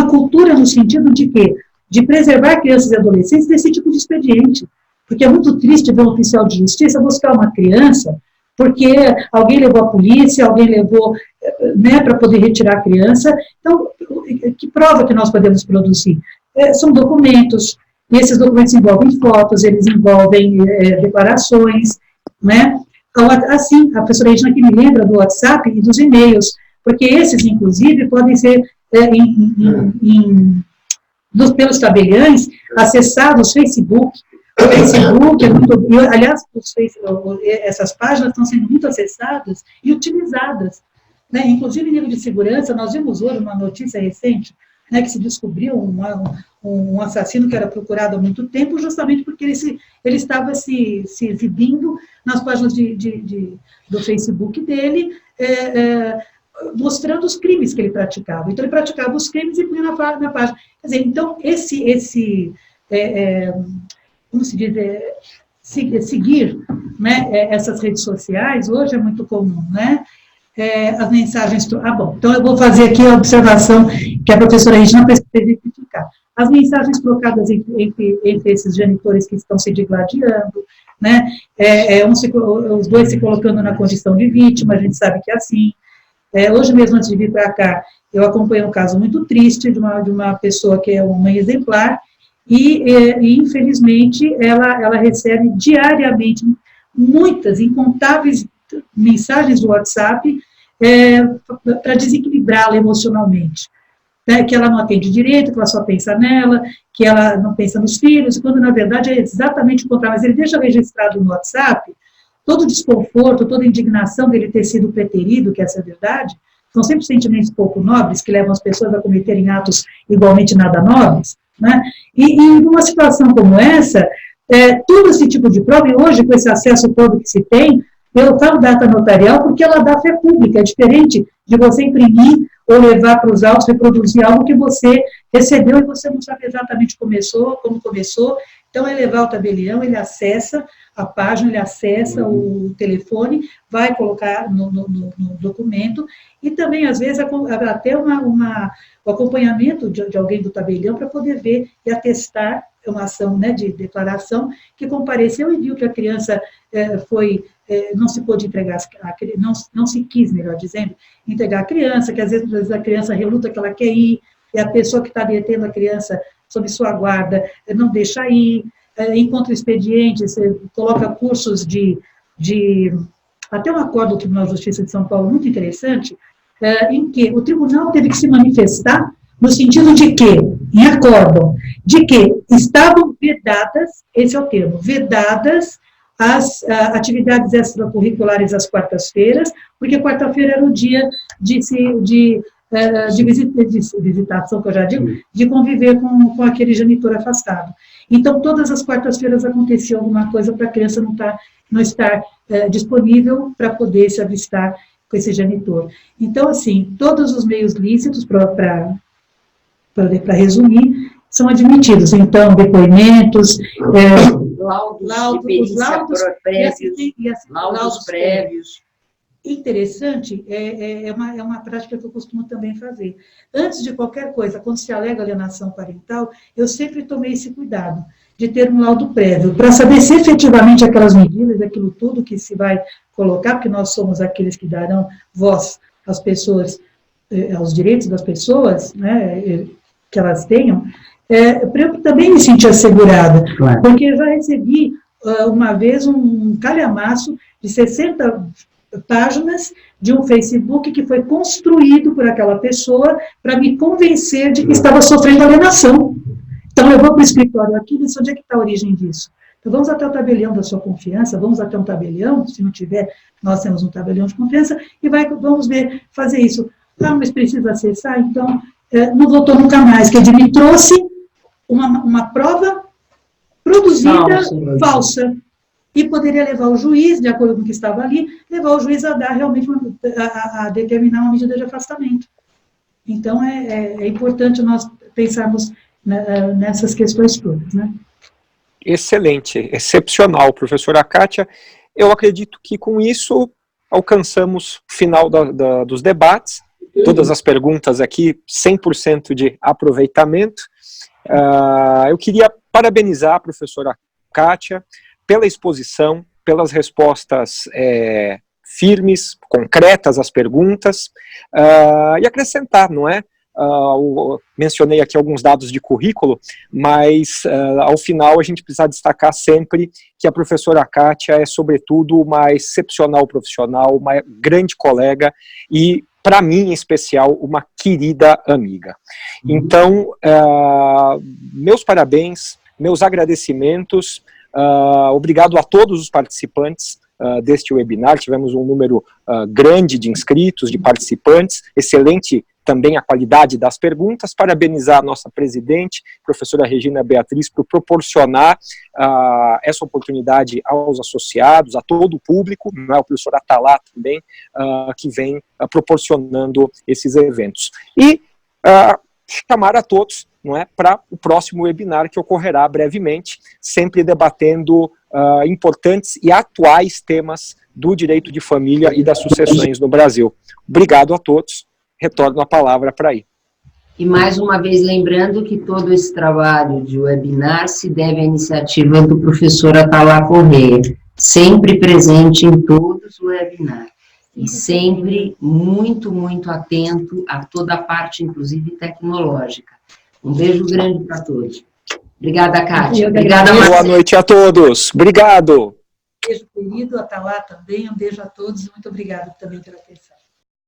cultura no sentido de quê? De preservar crianças e adolescentes desse tipo de expediente. Porque é muito triste ver um oficial de justiça buscar uma criança, porque alguém levou a polícia, alguém levou, né, para poder retirar a criança. Então, que prova que nós podemos produzir? São documentos, e esses documentos envolvem fotos, eles envolvem declarações, né? Assim, a professora Regina aqui me lembra do WhatsApp e dos e-mails, porque esses, inclusive, podem ser, pelos tabeliães, acessados Facebook. O Facebook é muito... Aliás, essas páginas estão sendo muito acessadas e utilizadas, né? Inclusive, em nível de segurança, nós vimos hoje uma notícia recente, né, que se descobriu um assassino que era procurado há muito tempo, justamente porque ele estava se exibindo nas páginas do Facebook dele, mostrando os crimes que ele praticava. Então, ele praticava os crimes e punha na página. Quer dizer, então, como se diz, seguir, né, essas redes sociais, hoje é muito comum, né? As mensagens... bom, então eu vou fazer aqui a observação que a professora Regina precisa exemplificar. As mensagens trocadas entre esses genitores que estão se digladiando, né? Os dois se colocando na condição de vítima, a gente sabe que é assim. Hoje mesmo, antes de vir para cá, eu acompanhei um caso muito triste de uma pessoa que é uma mãe exemplar, e infelizmente, ela recebe diariamente muitas, incontáveis mensagens do WhatsApp para desequilibrá-la emocionalmente. Né, que ela não atende direito, que ela só pensa nela, que ela não pensa nos filhos, quando na verdade é exatamente o contrário. Mas ele deixa registrado no WhatsApp todo o desconforto, toda a indignação dele ter sido preterido, que essa é a verdade. São sempre sentimentos pouco nobres que levam as pessoas a cometerem atos igualmente nada nobres. Né? E numa situação como essa, todo esse tipo de prova, e hoje com esse acesso todo que se tem, eu falo da ata notarial porque ela dá fé pública, é diferente de você imprimir ou levar para os autos, reproduzir algo que você recebeu e você não sabe exatamente como começou. Então, é levar o tabelião, ele acessa a página, ele acessa o telefone, vai colocar no documento, e também, às vezes, até o acompanhamento de alguém do tabelião para poder ver e atestar uma ação, né, de declaração, que compareceu e viu que a criança não se pôde entregar, não se quis, melhor dizendo, entregar a criança, que às vezes a criança reluta que ela quer ir, e a pessoa que está detendo a criança sob sua guarda não deixa ir, encontra expedientes, coloca cursos até um acordo do Tribunal de Justiça de São Paulo muito interessante, em que o tribunal teve que se manifestar no sentido de que, em acórdão, de que estavam vedadas, esse é o termo, vedadas as atividades extracurriculares às quartas-feiras, porque quarta-feira era o dia de visitação, que eu já digo, de conviver com aquele genitor afastado. Então, todas as quartas-feiras acontecia alguma coisa para a criança não estar disponível para poder se avistar com esse genitor. Então, assim, todos os meios lícitos, para resumir, são admitidos. Então, depoimentos, laudos prévios. Interessante, é uma prática que eu costumo também fazer. Antes de qualquer coisa, quando se alega alienação parental, eu sempre tomei esse cuidado de ter um laudo prévio, para saber se efetivamente aquelas medidas, aquilo tudo que se vai colocar, porque nós somos aqueles que darão voz às pessoas, aos direitos das pessoas, né, que elas tenham, para eu também me sentir assegurada, claro. Porque eu já recebi uma vez um calhamaço de 60 páginas de um Facebook que foi construído por aquela pessoa para me convencer de que estava sofrendo alienação. Então, eu vou para o escritório aqui, e onde é que está a origem disso? Então, vamos até o tabelião da sua confiança, vamos até um tabelião, se não tiver, nós temos um tabelião de confiança, e vamos ver, fazer isso. Ah, mas precisa acessar? Então, não voltou nunca mais, que ele me trouxe uma prova produzida falsa. E poderia levar o juiz, de acordo com o que estava ali, levar o juiz a dar realmente, a determinar uma medida de afastamento. Então, é importante nós pensarmos nessas questões todas, né? Excelente, excepcional, professora Kátia. Eu acredito que com isso alcançamos o final dos debates, todas as perguntas aqui, 100% de aproveitamento. Eu queria parabenizar a professora Kátia pela exposição, pelas respostas firmes, concretas às perguntas, e acrescentar, não é? Mencionei aqui alguns dados de currículo, mas ao final a gente precisa destacar sempre que a professora Kátia é, sobretudo, uma excepcional profissional, uma grande colega e, para mim, em especial, uma querida amiga. Então, meus parabéns, meus agradecimentos. Obrigado a todos os participantes deste webinar. Tivemos um número grande de inscritos, de participantes, excelente também a qualidade das perguntas. Parabenizar a nossa presidente, professora Regina Beatriz, por proporcionar essa oportunidade aos associados, a todo o público, né, o professor Atalá também, que vem proporcionando esses eventos. E chamar a todos, não é, para o próximo webinar que ocorrerá brevemente, sempre debatendo importantes e atuais temas do direito de família e das sucessões no Brasil. Obrigado a todos. Retorno a palavra para aí. E mais uma vez lembrando que todo esse trabalho de webinar se deve à iniciativa do professor Atalá Correia, sempre presente em todos os webinars. E sempre muito, muito atento a toda a parte, inclusive, tecnológica. Um beijo grande para todos. Obrigada, Kátia. Obrigada, Marcelo. Boa noite a todos. Obrigado. Um beijo, querido. Atalá também. Um beijo a todos. Muito obrigada também pela atenção.